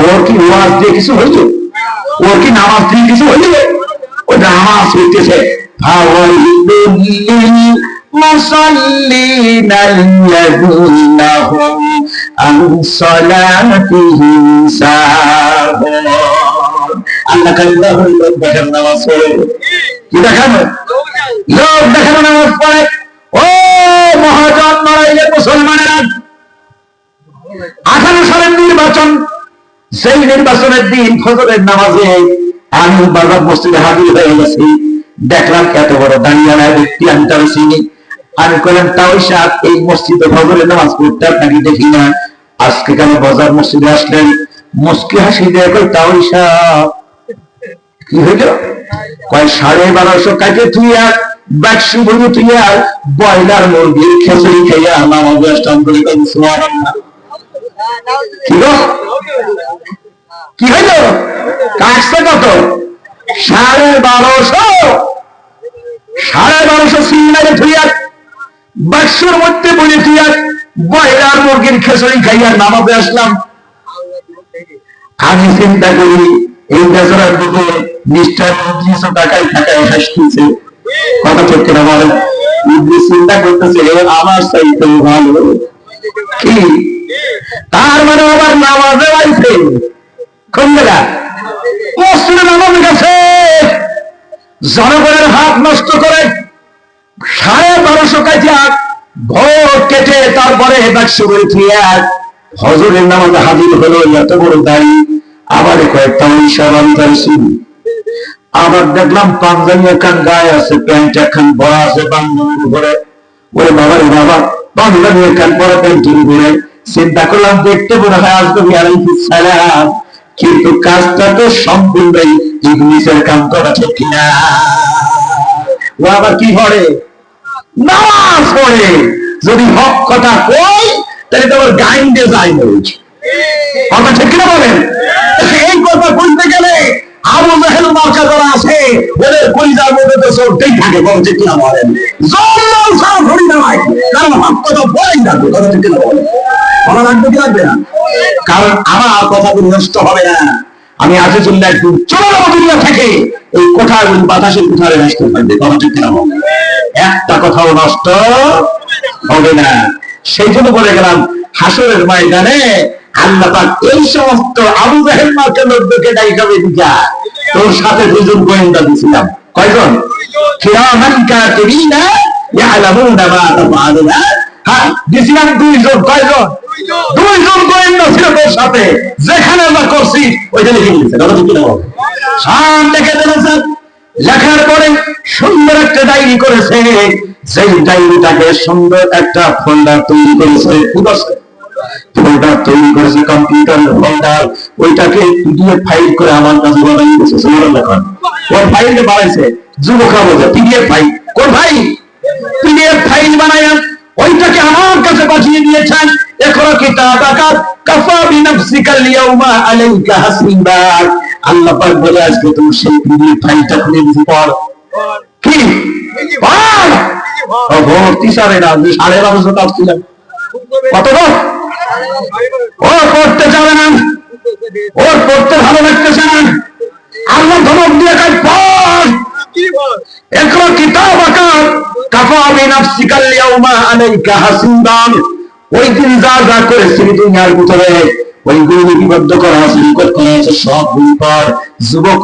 ওর কি ওয়াজ দিয়ে কিছু হইল? ওর কি নামাজ দিয়ে কিছু হইল? ও নামাজ হইতেছে المصلين الذين هم عن صلاتهم ساهون আল্লাহ কাল্লাহ লোক দেখানো নামাজ পড়ে কি দেখানো লোক দেখানো নামাজ পড়ে ও মহাজন মারাইলে মুসলমানেরা 18 সালের নির্বাচন সেই নির্বাচনের দিন ফজরের নামাজে আমি বাজার মসজিদে হাজির হয়ে গেছি দেখলাম এত বড় দাঁড়িয়ালা ব্যক্তি আমি তার চিনি আমি বললাম তাও সাহেব এই মসজিদে ফজরের নামাজ পড়তে আপনাকে দেখি না আজকে কেন বাজার মসজিদে আসলেন মুস্কি হাসি দিয়ে কই তাও সাহেব কি হইল কয় 1250 কাটে তুই আর 100 বলি তুই আর ব্রয়লার মুরগির খিচুড়ি খাইয়া নামাজ আসতাম করে কই সুবহানাল্লাহ কি হইল কাটছে কত 1250 সিন্নারে তুই আর 100 মধ্যে বলি তুই আর ব্রয়লার মুরগির খিচুড়ি খাইয়া নামাজে আসলাম আমি চিন্তা করি এই বেচারার দিকে নিষ্ঠার 300 টাকায় থাকায় হাসতেছে কথা ঠিক কিনা বলেন চিন্তা করতেছে আমার চাইতে ভালো কি তার মানে আবার নামাজে আইছে কোন জায়গা মসজিদে নামাজে গেছে জনগণের হাত নষ্ট করে 1250 কাজে ভোট কেটে তারপরে 100 করে থিয়া হজরের নামাজে হাজির হলো এত বড় দাড়ি আবার কয়েকটা হিসাব আমি তার শুনি আবার দেখলাম পাঞ্জাবি একখান গায়ে আছে প্যান্ট একখান বড়া আছে বান্ধবীর উপরে ওই বাবার বাবা পাঞ্জাবি একখান বড় প্যান্টের উপরে চিন্তা করলাম দেখতে মনে হয় আসবে আলাইকুম সালাম কিন্তু কাজটা তো সম্পূর্ণই ইংলিশের কাম করা ঠিক কিনা ও আবার কি করে নামাজ পড়ে যদি হক কথা কই তাহলে তোমার গাইন্ডে যাই বলছে কথা ঠিক কিনা বলেন এই কথা বলতে গেলে আবু জাহেল মার্কা যারা আছে ওদের কলিজার মধ্যে তো সবটাই থাকে কথা ঠিক কিনা বলেন জল্লাল সারা ধরি না ভাই কারণ হক কথা বলেই না কথা ঠিক কিনা বলেন ভালো লাগবে কি লাগবে না কারণ আমার কথাগুলো নষ্ট হবে না আমি আজকে চলে একটু চলো দুনিয়া থেকে এই কোঠাগুলি বাতাসের কোঠারে নষ্ট থাকবে কথা ঠিক কিনা বলেন একটা কথাও নষ্ট হবে না সেই জন্য বলে গেলাম হাসরের ময়দানে আল্লাহ পাক এই সমস্ত আবু জাহেল মার্কা লোকদেরকে ডাইকাবে দিকা তোর সাথে দুজন গোয়েন্দা দিয়েছিলাম কয়জন কিরামান কাতিবিনা ইয়ালামুনা মা তাফআলুনা হ্যাঁ দিয়েছিলাম দুইজন কয়জন দুইজন গোয়েন্দা ছিল তোর সাথে যেখানে আমরা করছি ওইখানে লিখে দিয়েছে কথা ঠিক না সব লিখে দিয়েছে লেখার পরে সুন্দর একটা ডায়েরি করেছে সেই ডায়েরিটাকে সুন্দর একটা ফোল্ডার তৈরি করেছে ফোল্ডার তৈরি করেছে কম্পিউটার ফোল্ডার ওইটাকে পিডিএফ ফাইল করে আমার কাছে বানাই দিয়েছে সুবহানাল্লাহ ওই ফাইলটা বানাইছে যুবকরা বলে পিডিএফ ফাইল কোন ভাই পিডিএফ ফাইল বানায়া ওইটাকে আমার কাছে পাঠিয়ে দিয়েছেন এখন কিতাবাকা কাফা বিনাফসিকা আল-ইয়াউমা আলাইকা হাসিবা আল্লাহ পাক বলে আজকে তুমি সেই পিডিএফ ফাইলটা খুলে দিতে পারো কি পড় ও ভর্তি সারে না 1250 টাকা ছিল কত গো ও পড়তে যাবে না ওর পড়তে ভালো লাগতেছে না আল্লাহ ধমক দিয়ে কাজ পড় এখন কিতাবাকা কাফা বিনাফসিকা আল-ইয়াউমা আলাইকা হাসিবা ওই দিন যা যা করেছিলি দুনিয়ার ভিতরে ওইগুলো লিপিবদ্ধ করা আছে রেকর্ড করা আছে সব বই পড় যুবক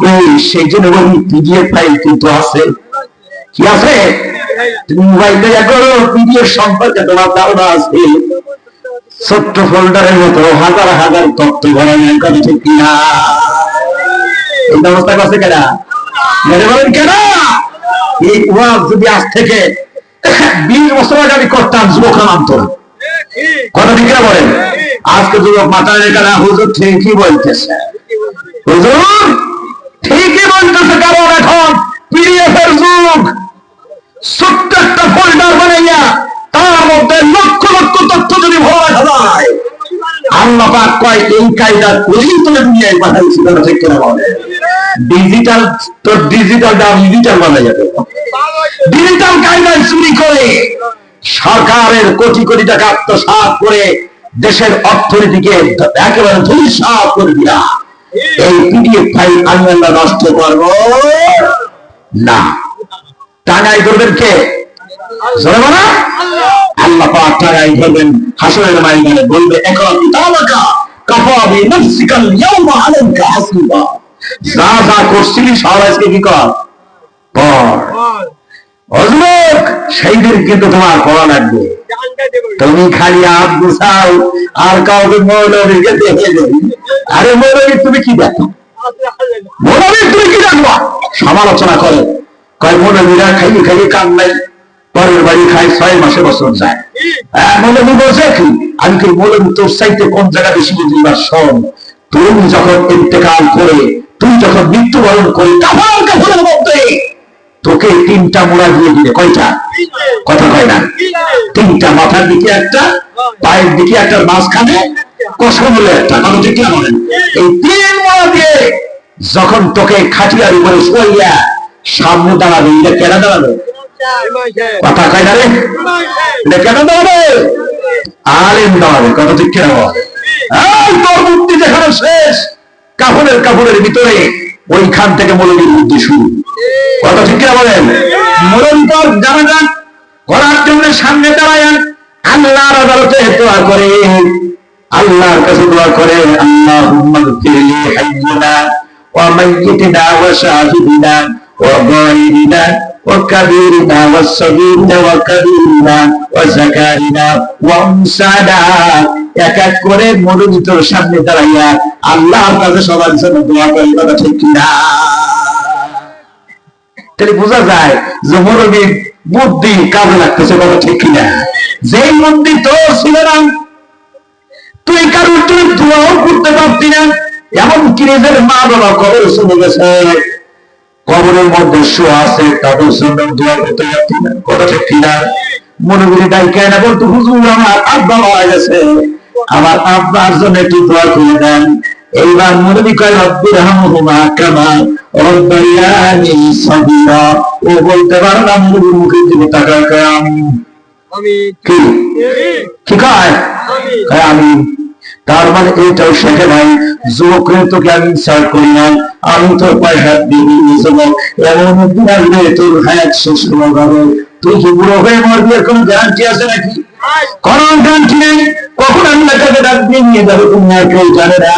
সেই জন্য ওই পিডিএফ ফাইল কিন্তু আছে কি আছে তুমি মোবাইলে করো পিডিএফ সম্পর্কে তোমার ধারণা আছে ছোট্ট ফোল্ডারের মতো হাজার হাজার তথ্য ভরা নেই কথা ঠিক কিনা এই ব্যবস্থা করছে কেনা মেরে বলেন কেন এই ওয়াজ যদি আজ থেকে 20 বছর আগে আমি করতাম যুবক নামতো কথা ঠিক কিনা বলেন আজকে যুবক মাথায় রেখে না হুজুর ঠিকই বলতেছে হুজুর ঠিকই বলতেছে কারণ এখন পিডিএফ এর যুগ ছোট্ট একটা ফোল্ডার বানাইয়া তার মধ্যে লক্ষ লক্ষ তথ্য যদি ভরা রাখা যায় আল্লাহ পাক কয় এই কায়দা করেই তো দুনিয়ায় পাঠাইছি কথা ঠিক কিনা বলেন ডিজিটাল তো ডিজিটালটা ডিজিটাল বানা যাবে ডিজিটাল কায়দায় চুরি করে সরকারের কোটি কোটি টাকা আত্মসাৎ করে দেশের অর্থনীতিকে একেবারে ধূলিসাৎ করে দিয়া এই পিডিএফ ফাইল আমি আমরা নষ্ট করব না। টাঙ্গাই করবেন কে? আল্লাহ পাক টাঙ্গাই করবেন হাসরের ময়দানে, বলবে এখন তালাকা কাফা বিনাফসিকাল ইয়াওমা আলাইকা হাসিবা। যা যা করছিলি সব আজকে কি কর, পড়। অজলক সেই দিন কিন্তু তোমার পড়া লাগবে। তুমি খালি হাত গুছাও আর কাউকে মৌলবীকে দেখে দেবে। আরে মৌলবী তুমি কি দেখো, মৌলবী তুমি কি দেখবা? সমালোচনা করে, কয় মৌলবীরা খাইয়ে খাইয়ে কান নাই, পরের বাড়ি খায় 6 মাসে বছর যায়। মৌলবী বলছে কি, আমি কি মৌলবী তোর চাইতে কোন জায়গা বেশি বুঝি? বা শোন, তুমি যখন ইন্তেকাল করে, তুই যখন মৃত্যুবরণ করে কাফন কাফনের মধ্যে তোকে 3টা মোড়া দিয়ে দিলে, কয়টা? কথা কয় না, 3টা, মাথার দিকে একটা, পায়ের দিকে একটা, মাঝখানে কষা বলে একটা, কথা ঠিক না বলেন? এই 3 মোড়া দিয়ে যখন তোকে খাটিয়ার উপরে শুয়াইয়া সামনে দাঁড়াবে, এটা কেন দাঁড়াবে? কথা কয় না রে, এটা কেন দাঁড়াবে? আলেম দাঁড়াবে, কথা ঠিক কেন বলে? তোর বুদ্ধি যেখানে শেষ, কাপড়ের ভিতরে, ওইখান থেকে মৌলবীর বুদ্ধি শুরু। কথা ঠিক কিনা বলেন? মরণ পর জানাজান করার জন্য সামনে দাঁড়ায় আল্লাহর আদালতে দোয়া করে, আল্লাহর কাছে দোয়া করে, আল্লাহুম্মা গফিরলি হাইয়িনা ওয়া মাইয়িতিনা ওয়া শাহিদিনা ওয়া গায়িবিনা ওয়া কাবীরিনা ওয়া সাগীরিনা ওয়া কাবীরিনা ওয়া যাকারিনা ওয়া উনসানা। এক এক করে মরণিতর সামনে দাঁড়াইয়া আল্লাহর কাছে সবার জন্য দোয়া করে। কথা ঠিক কিনা? তাহলে বোঝা যায় যে মৌলবীর বুদ্ধি কাজে লাগতেছে। কথা ঠিক কিনা? যেই বুদ্ধি তোর ছিল না, তুই কারোর তুই দোয়াও করতে পারতি না, এমনকি নিজের মা বাবা কবরে চলে গেছে, কবরের মধ্যে শোয়া আছে, তাদের জন্য দোয়া করতে পারতি না। কথা ঠিক কিনা? মৌলবীর ডাইকা না বলতো, হুজুর আমার আব্বা মারা গেছে, আমার আব্বার জন্য একটু দোয়া করে দেন। এইবার মৌলবী কয় রব্বি রহমহুমা কামা রাব্বায়ানি সাগীরা। ও বলতে পারে না, মৌলবীর মুখের দিকে তাকায় কয় আমি কি কি কয় আমি। তার মানে এইটাও শেখে ভাই, যুবকের তোকে আমি ইনসার করি না, আমি তোর পায়ে হাত দিয়ে যুবক, এমন একদিন আসবে তোর হায়াত শেষ হয়ে যাবে, তুই কি বুড়ো হয়ে মরবি, এর কোনো গ্যারান্টি আছে নাকি? কোন গ্যারান্টি নেই। কখন আল্লাহ তাকে ডাক দিয়ে নিয়ে যাবে তুমি আর কেউ জানে না।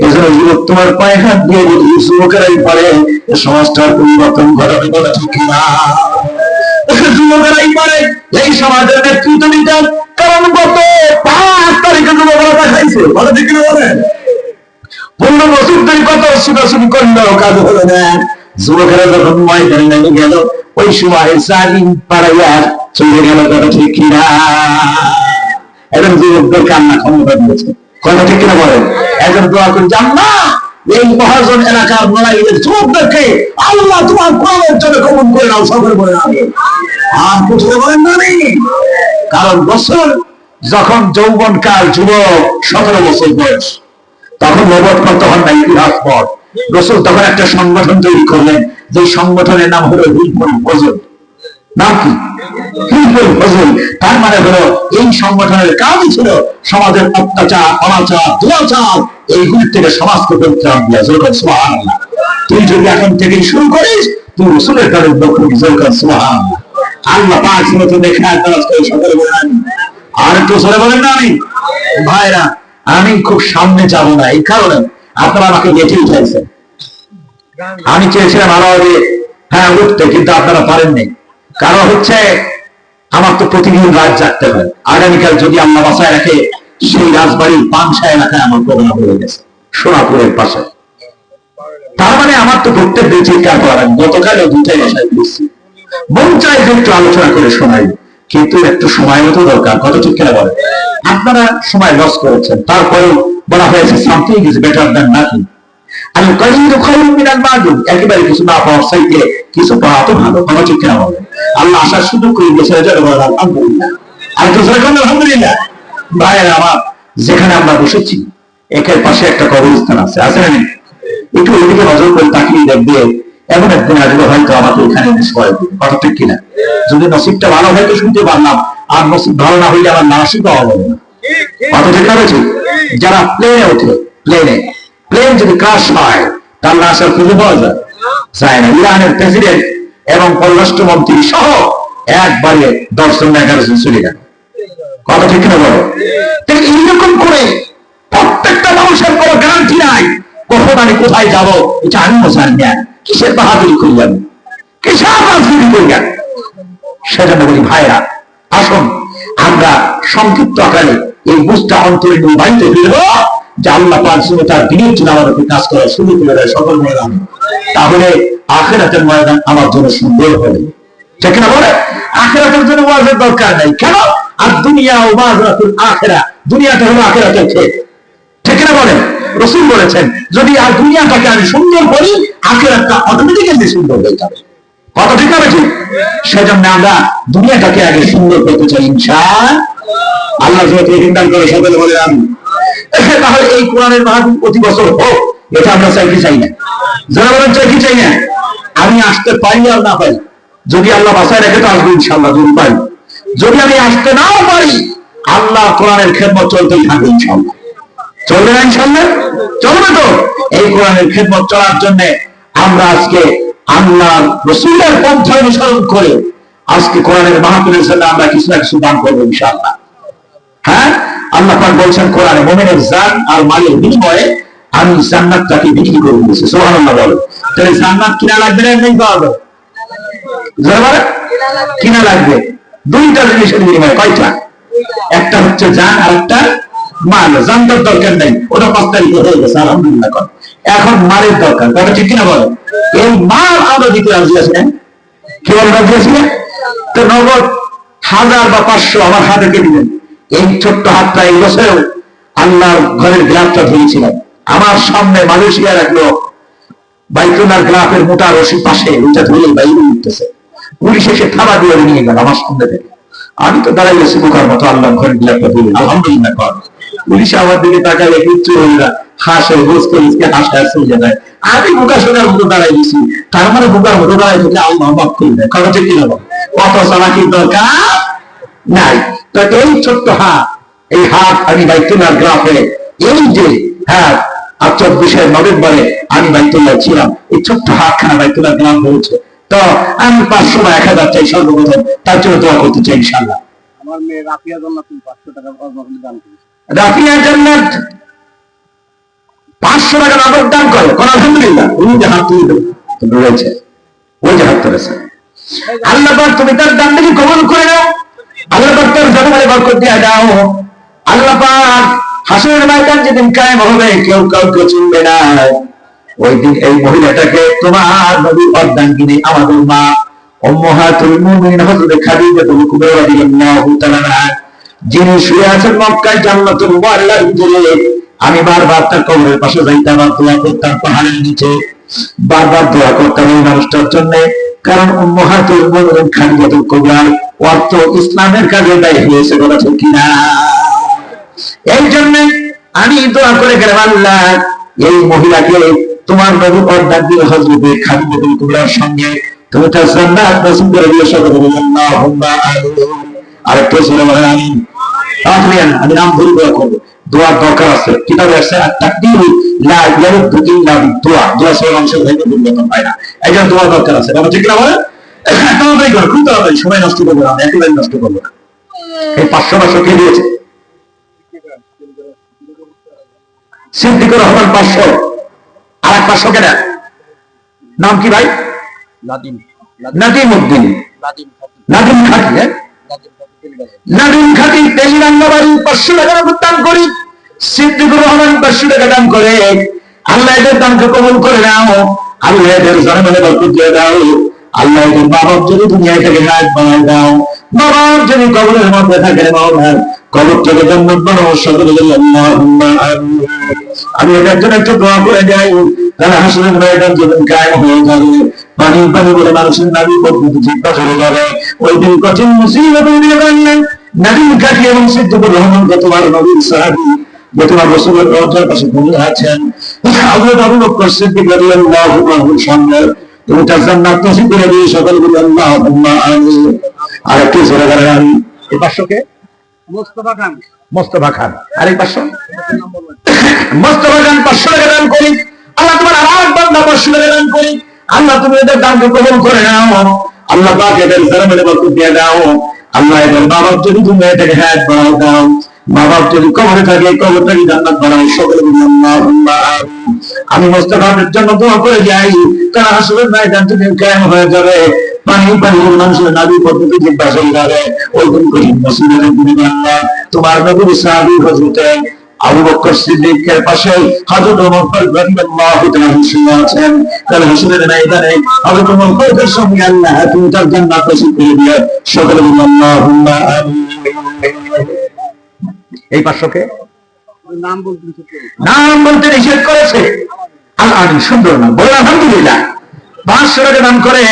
এজন্য যুবক তোমার পায়ে হাত দিয়ে যদি যুবকেরাই পারে সমাজটার পরিবর্তন ঘটাবে। কথা ঠিক না? যুবকেরাই পারে এই সমাজের নেতৃত্ব নিতে, কারণ গত 5 তারিখে যুবকেরা দেখাইছে। কথা ঠিক না বলেন? 15 বছর ধরে কত ছুটাছুটি করলেও কাজ হলো না। যুবকেরা যখন ময়দানে নেমে গেল, ওই সময় সালিম পাড়াইয়া চলে গেল। কথা ঠিক কিনা? এখন যুবকদের কান্না ক্ষমতা দিয়েছে। কথা ঠিক কিনা বলেন? এখন দোয়া করে জান্নাহ এই মহাজন এলাকার লড়াইয়ের যুবকদেরকে আল্লাহ তোমার কোরআনের জন্য কবুল করে নাও, সকলে বলে আমিন। আর কিছু বলেন না নেই, কারণ বছর যখন যৌবন কাল, যুবক 17 বছর বয়স, তখন নবত করতে হন না, ইতিহাস পর রাসূল তখন একটা সংগঠন তৈরি করলেন, যে সংগঠনের নাম হলো হিলফুল ফজল। নাম কি? হিলফুল ফজল। তার মানে হলো এই সংগঠনের কাজই ছিল সমাজের অত্যাচার, অনাচার, দুরাচার এইগুলি থেকে সমাজকে পরিত্রাণ দেওয়া। সুবহানাল্লাহ। তুই যদি এখন থেকেই শুরু করিস, তুই রাসূলের কাছে লক্ষ্য করবি। সুবহানাল্লাহ। আল্লাহ পাক সুন্নাতে দেখা কাজ করে সকলে বলেন আর একটু সরে বলেন না। আমি ভাইরা, আমি খুব সামনে যাব না, এই কারণে আপনারা আমাকে গেটে উঠাইছেন। আমি চেয়েছিলাম আলাদা হ্যাঁ উঠতে, কিন্তু আপনারা পারেননি। কারণ হচ্ছে আমার তো প্রতিদিন রাত জাগতে হয়। আগামীকাল যদি আল্লাহ বাসায় রাখে, সেই রাজবাড়ির পাংশা এলাকায় আমার প্রোগ্রাম হয়ে গেছে, সোনাপুরের পাশে। তার মানে আমার তো প্রত্যেক দিন চিৎকার করা লাগে। গতকালও 2টায় বাসায় ঘুরছি, মন চাই একটু আলোচনা করে শোনাই, কিন্তু একটু সময় মতো দরকার। কত ঠিক কেনা বলে? আপনারা সময় লস করেছেন, তারপরেও বলা হয়েছে something is better than nothing. আমি কলিলু খায়রুম মিনাল মাদুম, একেবারে কিছু না পাওয়ার চাইতে কিছু পাওয়া তো ভালো। কত ঠিক কেনা বলে? আল্লাহ আসার সুযোগ করে দিয়েছে, আলহামদুলিল্লাহ। আর তো আলহামদুলিল্লাহ। ভাইয়েরা আমার, যেখানে আমরা বসেছি একের পাশে একটা কবরস্থান আছে, আছে না? একটু ওইদিকে নজর করে তাকিয়ে দেখবে, এমন একদিন আসবে হয়তো আমাকে এখানে এনে সবাই দিবে। কথা ঠিক কিনা? যদি নসিবটা ভালো হয় তো শুনতে পারলাম, আর নসিব ভালো না হইলে আমার নাসিব পাওয়া যাবে না। কথা ঠিক আছে? যারা প্লেনে ওঠে, প্লেন যদি ক্রাশ হয় তার লাশ আর খুঁজে পাওয়া যায় না। ইরানের প্রেসিডেন্ট এবং পররাষ্ট্রমন্ত্রী সহ একবারে 10 জন 11 জন চলে গেল। কথা ঠিক না বলো? ঠিক এইরকম করে প্রত্যেকটা মানুষের কোনো গ্যারান্টি নাই কখন আমি কোথায় যাবো, এটা আমি জানি না। কিসের বাহাদুরি করলেন, কিসের রাজনীতি করলেন? সেজন্য বলি ভাইরা, আসুন আমরা সংক্ষিপ্ত আকারে এই বুঝটা অন্তরে নির্বাহিত হইল যে আল্লাহ পাক তার দিনের জন্য আমাদের কাজ করা শুরু করে দেয় সকল ময়দান, তাহলে আখিরাতের ময়দান আমার জন্য সুন্দর হবে। ঠিক না বলে? আখিরাতের জন্য ওয়াজের দরকার নাই। কেন? আর দুনিয়া ও মাযরাতুল আখিরা, দুনিয়াটা হলো আখিরাতের ক্ষেত। ঠিক না বলেন? রাসূল বলেছেন যদি আর দুনিয়াটাকে আমি সুন্দর করি, আখিরাতটা অটোমেটিক্যালি সুন্দর হয়ে যাবে। কথা ঠিক না ঠিক? সেজন্য আমরা দুনিয়াটাকে আগে সুন্দর করতে চাই ইনশাআল্লাহ। আল্লাহ দান করে সকলে বলে আমি। তাহলে এই কোরআনের মাহফিল প্রতি বছর হোক, এটা আমরা চাই কি চাই না? যারা বলেন চাই কি চাই না? আমি আসতে পারি আর না পারি, যদি আল্লাহ বাঁচায় রেখে তো আসবো ইনশাআল্লাহ। যদি পারি, যদি আমি আসতে নাও পারি, আল্লাহ কোরআনের খেদমত চলতেই থাকবে ইনশাআল্লাহ। চলবে না ইনশাআল্লাহ? চলবে তো। এই কোরআনের খেদমত চলার জন্য আমরা আজকে আল্লাহ রাসূলের পন্থা অনুসরণ করে আজকে কোরআনের মাহফিলের জন্য আমরা কিছু না কিছু দান করবো ইনশাআল্লাহ। হ্যাঁ, আল্লাহ পাক বলছেন কোরআনে, মুমিনের জান আর মালের বিনিময়ে আমি জান্নাতটাকে বিক্রি করে দিয়েছি। সুবহানাল্লাহ বলো। তাহলে জান্নাত কিনা লাগবে না এমনি পাওয়া যাবে? কিনা লাগবে। দুইটা জিনিসের বিনিময়ে। কয়টা? একটা হচ্ছে জান আর একটা মাল। জানটার দরকার নেই, ওটা 5 তারিখে হয়ে গেছে আলহামদুলিল্লাহ। এখন মালের দরকার। কথা ঠিক কিনা বলো? এই মাল আমরা দিতে রাজি আছি না? কি বল রাজি আছি না? তো নগদ 1000 বা 500 আমার হাতে কে দিবেন? এই ছোট্ট হাতটা এই বছরেও আল্লাহর ঘরের গ্লাফটা ধরেছিলাম। আমার সামনে মালয়েশিয়ার এক লোক বাইতুল্লাহর গ্লাফের মোটা রশি পাশে ওইটা ধরে বাইরে উঠতেছে। পুলিশ এসে থাবা দিয়ে নিয়ে গেল আমার সামনে থেকে। আমি তো দাঁড়াই গেছি বোকার মতো আল্লাহর ঘরের গ্লাফটা ধরে। আলহামদুলিল্লাহ কর। পুলিশ আমার দিকে তাকালে কিচ্ছু হল না, হাসে গোস করে হাসা চলে যায়। আমি বোকা শোনার মতো দাঁড়াই গেছি। তার মানে বোকার মতো দাঁড়াই থেকে আল্লাহ মাফ করে দেয়। কথা ঠিক কিনা? কত চালাকির দরকার নাই। তো এই ছোট্ট হাত, এই হাত আমি বাইতুল্লাহর গ্রাফে, এই যে হ্যাঁ 24 নভেম্বরে আমি বাইতুল্লাহ ছিলাম, এই ছোট্ট হাতখানা বাইতুল্লাহ গ্রাফ হয়েছে। তো আমি 500 বা 1000 চাই সর্বপ্রথম, তার জন্য দোয়া করতে চাই ইনশাআল্লাহ। আমার মেয়ে রাফিয়া জান্নাত 500 টাকা দান করেছে। রাফিয়া জান্নাত 500 টাকা নগদ দান করে। কোন আলহামদুলিল্লাহ। উনি যে হাত তুলে রয়েছে, ওই যে হাত তুলেছে, আল্লাহ পাক তুমি তার দানটাকে কবুল করে নাও। আল্লাহ পাক তার জানালে বরকত দিয়ে দাও। আল্লাহ পাক হাসরের ময়দান যেদিন কায়েম হবে, কেউ কাউকে চিনবে না, ওই দিন এই মহিলাটাকে তোমার নবীর অর্ধাঙ্গিনী আমাদের মা উম্মাহাতুল মুমিনিন হযরত খাদিজাতুল কুবরা রাদিয়াল্লাহু তাআলা আনহা, যিনি শুয়ে আছেন মক্কায় জান্নাতুল মুআল্লার ভিতরে। আমি বারবার তার কবরের পাশে যাইতাম আর দোয়া করতাম, পাহাড়ের নিচে বারবার দোয়া করতাম এই মানুষটার জন্য। কারণ উম্মাহাতুল মুমিনিন খাদিজাতুল কুবরার অর্থ ইসলামের কাজে দায়ী হয়েছে। বলা ঠিক কিনা? এই জন্য আমি দোয়া করে গেলাম, আল্লাহ এই মহিলাকে তোমার নবী অর্ধাঙ্গিনী হযরত খাদিজাতুল কুবরার সঙ্গে তুমি তার জান্নাত নসিব করে দিও। সকলে বলেন আল্লাহুম্মা আমিন। আরেকটা ছিল বলেন আমিন। আমি নাম ধরে দোয়া করবো। দোয়ার দরকার আছে, কিতাবে আছে তাকদীর লা ইয়ারুদ্দু ইল্লা বিদুআ। দোয়া সব অংশ থেকে পরিবর্তন হয় না, এই জন্য দোয়া দরকার আছে। বাবা ঠিক না বলে? তাড়াতাড়ি করো, খুব তাড়াতাড়ি, সময় নষ্ট করবো না, একেবারে নষ্ট করবো না। এই 500 কে দিয়েছে সিদ্দিকুর রহমান 500। আর এক 500 কেনা নাম কি ভাই? নাদিম উদ্দিন, নাদিম খাকি। নাদিম খাকি তেলিরাঙ্গাবাড়ি 500 টাকা দান করি। সিদ্দিকুর রহমান 500 টাকা দান করে। আল্লাহ এদের দানকে কবুল করে নাও। আল্লাহ এদের জনমনে বরকত দিয়ে দাও। আল্লাহ এদের বাবার যদি দুনিয়ায় থেকে নায়ক বানায় দাও। বাবার যদি কবরের মধ্যে থাকে মাওলা, কবর থেকে জান্নাত বানাও। সকলে বলি আল্লাহুম্মা আমিন। আমি এটার জন্য একটু দোয়া করে যাই, তারা হাসরের ময়দান যেদিন কায়েম হয়ে যাবে, পানি পানি বলে মানুষের নাবি পদ্ধতি চিন্তা চলে যাবে, ওই দিন কঠিন মুসিবত দিয়ে বানলেন নাদিম খাকি এবং সিদ্দিকুর রহমান তোমার নবীর সাহাবী, যে তোমার রাসূলের রওজার পাশে ঘুমিয়ে আছেন। হযরত আবু বকর সিদ্দিক রাদিয়াল্লাহু আনহুর সামনে তুমি তার জান্নাত নসিব করে দিও। সকলে বলি আল্লাহুম্মা আমিন। আর একটু জোরে বলেন আমিন। এই 500 কে মুস্তাফা খান মোস্তফা খান। আরেক 500, মোস্তফা খান 500 টাকা দান করি। আল্লাহ তোমার আর বান্দা 500 টাকা দান করি। আল্লাহ তুমি এদের দানকে কবুল করে নাও। আল্লাহ পাক এদের জানামের বরকত দিয়ে দাও। আল্লাহ এদের বাবা যদি তুমি এটাকে হায়াত বাড়াও দাও, মা বাপ যদি কবরে থাকে কবরটাকে জান্নাত বানাও। সকলে আল্লাহুম্মা আমিন। আমি মোস্তফাদের জন্য দোয়া করে যাই, কারণ আসলে ময়দান যদি কায়েম হয়ে যাবে, পানি পানি মানুষের নাবি পদ্ধতি জিজ্ঞাসা করে ওই দিন কঠিন মুসিবতের দিনে আল্লাহ তোমার নবীর সাহাবী হযরত আবু বকর সিদ্দিকের পাশে হযরত ওমর ফারুক রাদিয়াল্লাহু তাআলা শুয়ে আছেন। তাহলে হাসরের ময়দানে হযরত ওমর ফারুকের সঙ্গে আল্লাহ তুমি তার জান্নাত নসিব করে দিও। সকলে আল্লাহুম্মা আমিন। এই 500 কে নাম বলতে নিষেধ করেছে। আল্লাহ সুন্দর নাম বলে আলহামদুলিল্লাহ। 500 টাকা দান করে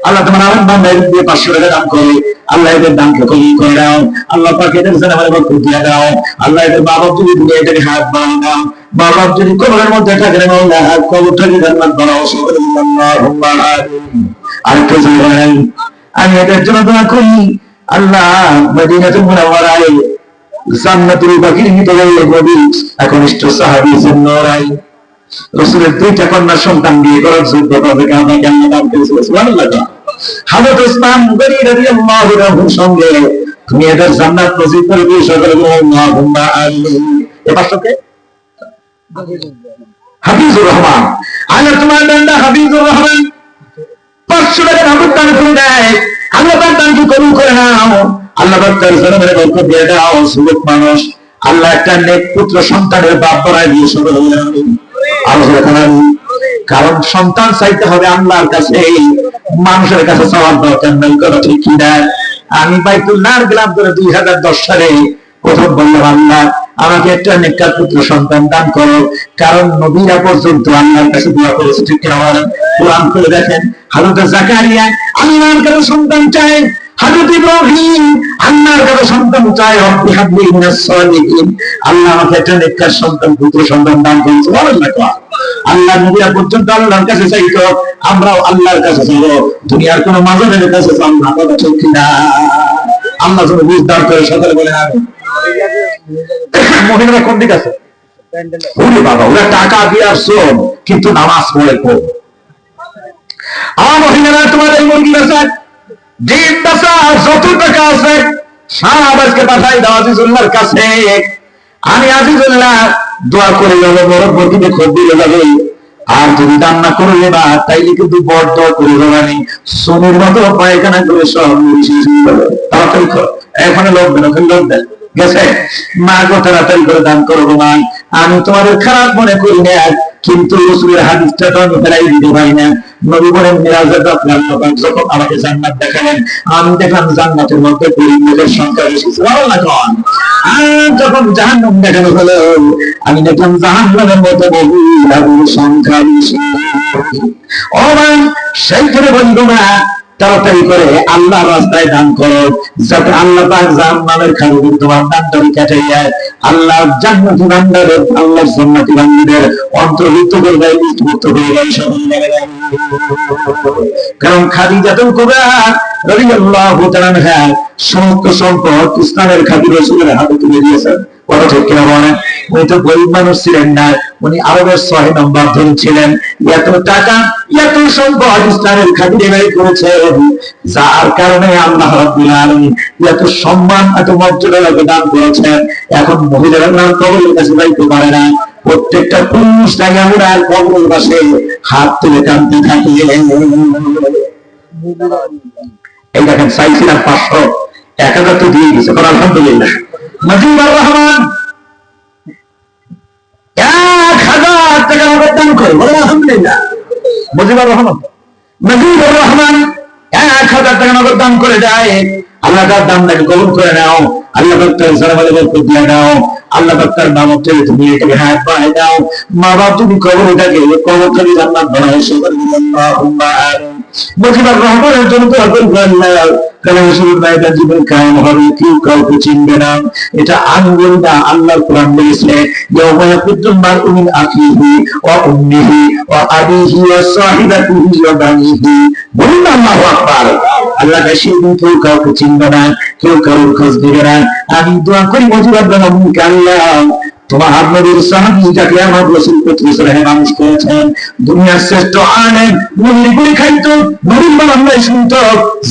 আল্লাহ তোমার আলম বান্দায় দিয়ে 500 টাকা দান করে আল্লাহ এদের দানকে কবুল করে দাও। আল্লাহ পাক এদের জানামার বরকত দিয়ে দাও। আল্লাহ এদের মা বাপ যদি দুনিয়া থেকে হাত বাড়ায় দাও, মা বাপ যদি কবরের মধ্যে থাকে না আল্লাহ কবরটাকে জান্নাত বানাও। আল্লাহুম্মা আমিন। আর কেউ বলেন আমি এদের জন্য দোয়া করি আল্লাহ মদিনাতুল মুনাওয়ারায় জান্নাতুল বাকির ভিতরে নবী একনিষ্ঠ সাহাবী জিন্নরাই রাসূলের 2টা কন্যা সন্তান দিয়ে করার যোগ্যতা থেকে আমাকে আল্লাহ দান করেছেন। সুবহানাল্লাহ। হযরত ওসমান গনি রাদিয়াল্লাহু আনহুর সঙ্গে তুমি এদের জান্নাত নসিব করে দিও। সকলে আল্লাহুম্মা আমিন। এই 500 কে হাফিজুর রহমান। আল্লাহ তোমার বান্দা হাফিজুর রহমান 500 টাকা নগদ দান করে দেয়। আল্লাহ তার দানকে কবুল করে নাও। আল্লাহ তার জানামের বরকত দিয়ে দাও। সুযোগ মানুষ আল্লাহ একটা নেক পুত্র সন্তানের বাপ বানায় দিয়ে সকলে আমিন। কারণ সন্তান চাইতে হবে আল্লাহর কাছে, মানুষের কাছে চাওয়ার দরকার নেই। কথা ঠিক কি না? আমি বাইতুল্লাহর গেলাম ধরে 2010 সালে প্রথম বললাম আল্লাহ আমাকে একটা নেককার পুত্র সন্তান দান করো, কারণ নবীরা পর্যন্ত আল্লাহর কাছে দোয়া করেছে। ঠিক কিনা বলেন? কোরআন খুলে দেখেন। হযরত জাকারিয়া আল্লাহর কাছে সন্তান চায়, হযরত ইব্রাহিম আল্লাহর কাছে সন্তান চায়, রব্বি হাবলি মিনাস সালিহিন আল্লাহ আমাকে একটা নেককার সন্তান পুত্র সন্তান দান করুন। সুবহানাল্লাহ। আল্লাহ নবীরা পর্যন্ত আল্লাহর কাছে চাইতো, আমরাও আল্লাহর কাছে চাইবো। দুনিয়ার কোন মাজারের কাছে চাই না। কথা ঠিক কিনা? আল্লাহ যেন বুঝদার করে সকলে বলে আমিন। মহিলারা কোন দিক আছে? ওরে বাবা, ওরা টাকা দিয়ে আসছো কিন্তু নামাজ পড়ে কম। আমার মহিলারা তোমাদের মুরগি বেচা, ডিম বেচা, যত টাকা আছে সব আজকে পাঠাই দাও আজিজুল্লাহর কাছে। আমি আজিজুল্লাহ দোয়া করে যাবো, বড় প্রতিদিন খোঁজ দিয়ে যাবে। আর যদি দান না করলে না তাইলে কিন্তু বড় দোয়া করে যাবে। সোনের মতো পায়খানা করে সব তাড়াতাড়ি কর। এখানে লোক দেন, ওখানে লোক দেন গেছে। মা গো তাড়াতাড়ি করে দান করবো না। আমি তোমাদের খারাপ মনে করি না, কিন্তু রাসূলের হাদিসটা তো আমি ফেলাই দিতে পারি না। নবী বলেন মিরাজের রাতে আল্লাহ পাক যখন আমাকে জান্নাত দেখালেন, আমি দেখলাম জান্নাতের মধ্যে গরীবদের সংখ্যা বেশি। সুবহানাল্লাহ। আর যখন জাহান্নাম দেখানো হলো, আমি দেখলাম জাহান্নামের মধ্যে বহু সংখ্যা বেশি। ও ভাই, সেইখানে বলবো না তাড়াতাড়ি করে আল্লাহর রাস্তায় দান করো, যাতে আল্লাহ পাক জাহান্নামের খারুন তোমার দানটাকে কেটে যায়। আল্লাহ জান্নাতি বান্দাদের, আল্লাহর জান্নাতি বান্দাদের অন্তর্ভুক্ত করে দেয়, মুক্ত করে দেয়। কারণ খাদিজাতুল কুবরা রাদিয়াল্লাহু তাআলা আনহা সমস্ত সম্পদ ইসলামের খাদিজা রাসূলের হাতে তুলে দিয়েছেন। কথা ঠিক কিনা বলেন? উনি তো গরিব মানুষ ছিলেন না, উনি আরবের 6 নম্বর ধনী ছিলেন। এত টাকা এত সম্পদ ইসলামের খাতিরে ব্যয় করেছেন, যার কারণে আল্লাহ রাব্বুল আলামিন এত সম্মান এত মর্যাদা দান করেছেন। এখন মহিলারা নাম কবরের কাছে যাইতে পারে না, প্রত্যেকটা পুরুষ টাকা আমরা কবরের পাশে হাত তুলে কাঁদতে থাকি। এই দেখেন চাইছিলাম 500, 1000 তো দিয়ে গেছে। আলহামদুলিল্লাহ। মুজিবুর রহমান 1000 টাকা আমাদের দান করে, বলে আলহামদুলিল্লাহ। মুজিবুর রহমান 1000 টাকা নগদ দান করে দেয়। আল্লাহ তার দানটাকে কবুল করে নাও। আল্লাহ তার জানামালে বরকত দিয়ে দাও। আল্লাহ তার মা বাপ থেকে তুমি এটাকে হায়াত বাড়ায় দাও। মা বাপ তুমি কবরে থাকে, কবরটাকে জান্নাত বানাও। আল্লাহুম্মা আমিন। মুজিবুর রহমানের জন্য দোয়া করবেন আল্লাহ, রাসূলের ময়দান জীবন কায়েম হবে, কেউ কাউকে চিনবে না। এটা আঙ্গুল না, আল্লাহর কোরআন বলেছে ইয়াউমা ইয়াফিদ্দুল মার'উ মিন আখিহি ওয়া উম্মিহি ওয়া আবিহি ওয়া সাহিবাতিহি ওয়া বানিহি। বলুন আল্লাহু আকবার। আল্লাহ সেদিন কেউ কাউকে চিনবে না, কেউ কারোর খোঁজ দিবে না। আমি দোয়া করি মজিদ আল্লাহ তোমার নবীর সাহাবী যাকে আমার রাসূল প্রতিষ্ঠা মানুষ করেছেন, দুনিয়ার শ্রেষ্ঠ আলেম, নবীর পরীক্ষিত, নবীর বাংলায় শুনত,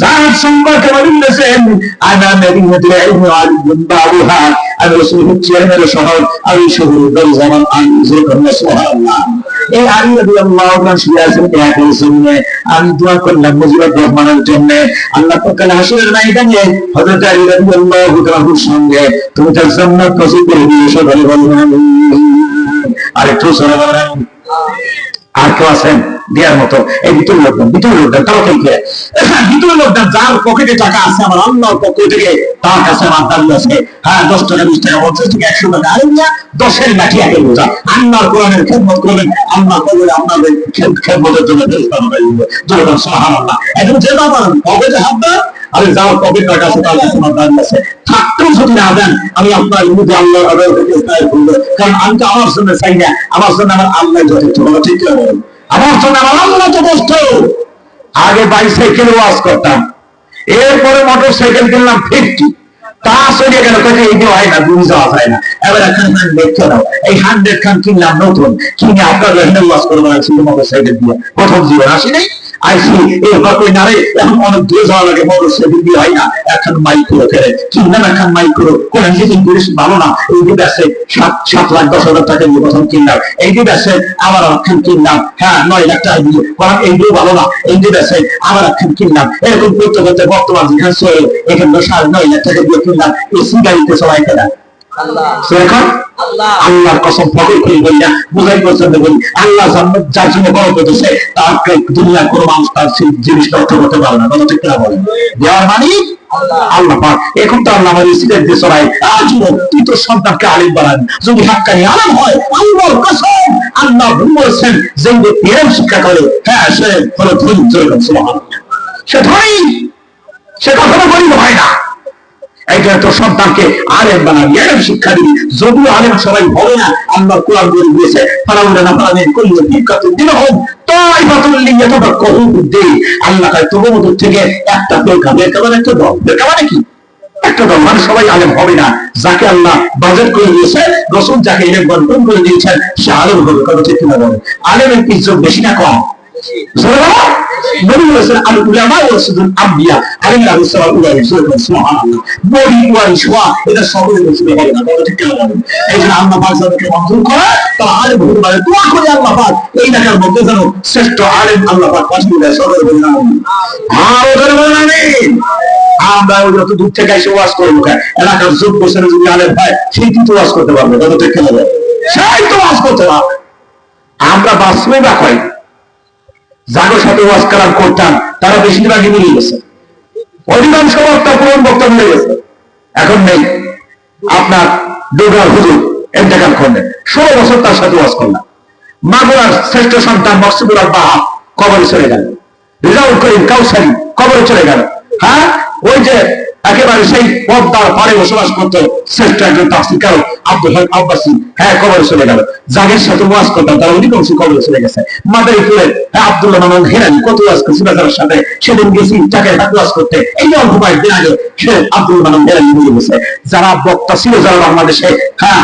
যার সম্পর্কে বলেছেন আনা নবীয়তুল ইলমি ওয়া আলিম বাবুহা, আমি রাসূল হচ্ছি এর শহর, আমি শহরের দরজামান, আমি যেখানে সুবহানাল্লাহ। এই আলী রাদিয়াল্লাহু আনহু শিয়াছেন একই শুনে আমি দোয়া করলাম মুজিবুর রহমানের জন্য। আল্লাহ পাক হাসরের ময়দানে হযরত আলী রাদিয়াল্লাহু তাআলার সঙ্গে তুমি তার জান্নাত নসিব করে দিয়েছো, বলে বললেন আরেকটু সরে বলেন আর কেউ আছেন দেওয়ার মতো? এই ভিতরে লোকদান, ভিতরে লোকদান, তাও থেকে ভিতরে লোকদান, যার পকেটে টাকা আছে আমার আল্লাহর পক্ষ থেকে তার কাছে আমার দাবি আছে। হ্যাঁ, 10 টাকা 20 টাকা 50 টাকা 100 টাকা আরে না, 10-এর লাঠি আগে বোঝা। আল্লাহর কোরআনের খেদমত করবেন, আল্লাহ করবেন আপনাদের খেদমতের জন্য ফেরেশতা পাঠাবেন। জোরে সুবহানাল্লাহ। এখন যে বাবা পকেটে হাত দেন, আরে যার পকেটে টাকা আছে তার কাছে আমার দাবি আছে। থাকতেও যদি না দেন, আমি আপনার বিরুদ্ধে আল্লাহর আদালত থেকে দায়ের করব, কারণ আমি তো আমার জন্য চাই না, আমার জন্য আমার আল্লাহ যথেষ্ট। ঠিক আছে, আমার জন্য আমার আল্লাহ যথেষ্ট। আগে বাইসাইকেল ওয়াজ করতাম, এরপরে মোটর সাইকেল কিনলাম 50, তা চলে গেল, কোথায় এই হয় না, বুঝে যাওয়া যায় না। এবার এখন 100 দাও, এই 100 খান কিনলাম নতুন, কিনে আপনার ওয়াজ করবো মোটর সাইকেল দিয়ে। প্রথম জীবন আসি নাই, আইসি এরপর কই না রে, এখন অনেক দূরে যাওয়া লাগে, মোটর সাইকেল দিয়ে হয় না, এখন মাইক্রো ফেরে কিনলাম, এখন মাইক্রো কোন ইঞ্জিন করিস ভালো না, এই যে ব্যাসে 7 লাখ 10 হাজার টাকা দিয়ে প্রথম কিনলাম, এই যে ব্যাসে আবার এখন কিনলাম, হ্যাঁ 9 লাখ টাকা দিয়ে, কারণ এইগুলো ভালো না, এই যে ব্যাসে আবার এখন কিনলাম, এরকম করতে করতে বর্তমান যেখানে চলে এখানে 9.5 লাখ টাকা দিয়ে কিনলাম। এসি গাড়িতে সবাই কেনা আল্লাহর কসম ফকর করে বলি না, বুঝাই পর্যন্ত বলি, আল্লাহ জান্নাত যার জন্য বড় করেছে তাকে দুনিয়ার কোনো মানুষ তার সেই জিনিস নষ্ট করতে পারে না। কথা ঠিক না বলেন? দেওয়ার মানে আল্লাহ পাক। এখন তো আল্লাহ আমার সিগারেট দিয়ে চড়াই, আজ তুই তোর সন্তানকে আলিম বানান, যদি হাক্কানি আলেম হয়, আল্লাহর কসম আল্লাহ বলেছেন যে ব্যক্তি এরকম শিক্ষা করে, হ্যাঁ সে হলো ধনী। সুবহানাল্লাহ। সে ধনী, সে কখনো গরিব হয় না। এইটা তোর সন্তানকে আলেম বানাবি, এরকম শিক্ষা দিবি। যদিও আলেম সবাই হবে না, আল্লাহ কোরআন বলে দিয়েছে ফালাউলা নাফারামিন কুল্লি ফিরকাতিন মিনহুম তাইফাতুন লিয়াতাফাক্কাহু ফিদ্দীন। আল্লাহ কয় তবু মত থেকে একটা ফিরকা, ফিরকা মানে একটা দল, ফিরকা মানে কি? একটা দল, মানে সবাই আলেম হবে না। যাকে আল্লাহ বাজেট করে দিয়েছে, রাসূল যাকে ইলম বন্টন করে দিয়েছেন, সে আলেম হবে। কথা ঠিক না বলেন? আলেমের ইজ্জত বেশি না কম? নবী বলেছেন আল উলামা ওয়ারাসাতুল আমবিয়া, আলাইহিস সালাতু ওয়া সালাম। সুবহানাল্লাহ। নবী ওয়ারিস হওয়া এটা সবাই মুসলিম হবে না। কথা ঠিক না? এইজন্য আল্লাহ পাক যাদেরকে মঞ্জুর করে তারা আলেম হতে পারে। দোয়া করি আল্লাহ পাক এই ঢাকার মধ্যে যেন শ্রেষ্ঠ আলেম আল্লাহ পাক পাঠিয়ে দেয়। সবাই বলেন আমিন। হ্যাঁ, ওদের বলেন আমিন। আমরা যত দূর থেকে এসে ওয়াজ করবো, এলাকার যুগ বছরে যদি আলেম হয় সেই তো ওয়াজ করতে পারবে। কথা ঠিক না? সেই তো ওয়াজ করতে পারবে। আমরা বাস্তবে বা হয় যাদের সাথে ওয়াজ কালাম করতাম তারা বেশিরভাগই মিলে গেছে, অধিকাংশ বক্তা পুরন বক্তা মিলে গেছে, এখন নেই। আপনার ডোগার হুজুর এন্তেকাল করলেন, 16 বছর তার সাথে ওয়াজ করলাম। মাগুরার শ্রেষ্ঠ সন্তান মকসুদুল বাহা কবরে চলে গেল, রিজাউল করিম কাউসারি কবরে চলে গেল। হ্যাঁ, ওই যে একেবারে সেই পদ্মার পাড়ে বসবাস করতো শ্রেষ্ঠ একজন তাফসীরকার আব্দুল হক আব্বাসী, হ্যাঁ কবরে চলে গেল। যাদের সাথে ওয়াজ করতাম তারা অধিকাংশ কবরে চলে গেছে। মাদারীপুরে আব্দুল্লাহ মামুন হেরানি কত ওয়াজ করছি বাজারের সাথে, সেদিন গেছি তাকে হাত ওয়াজ করতে, এই যে অল্প কয়েকদিন আগে সে আব্দুল মামুন হেরানি বলে গেছে। যারা বক্তা ছিল যারা বাংলাদেশে, হ্যাঁ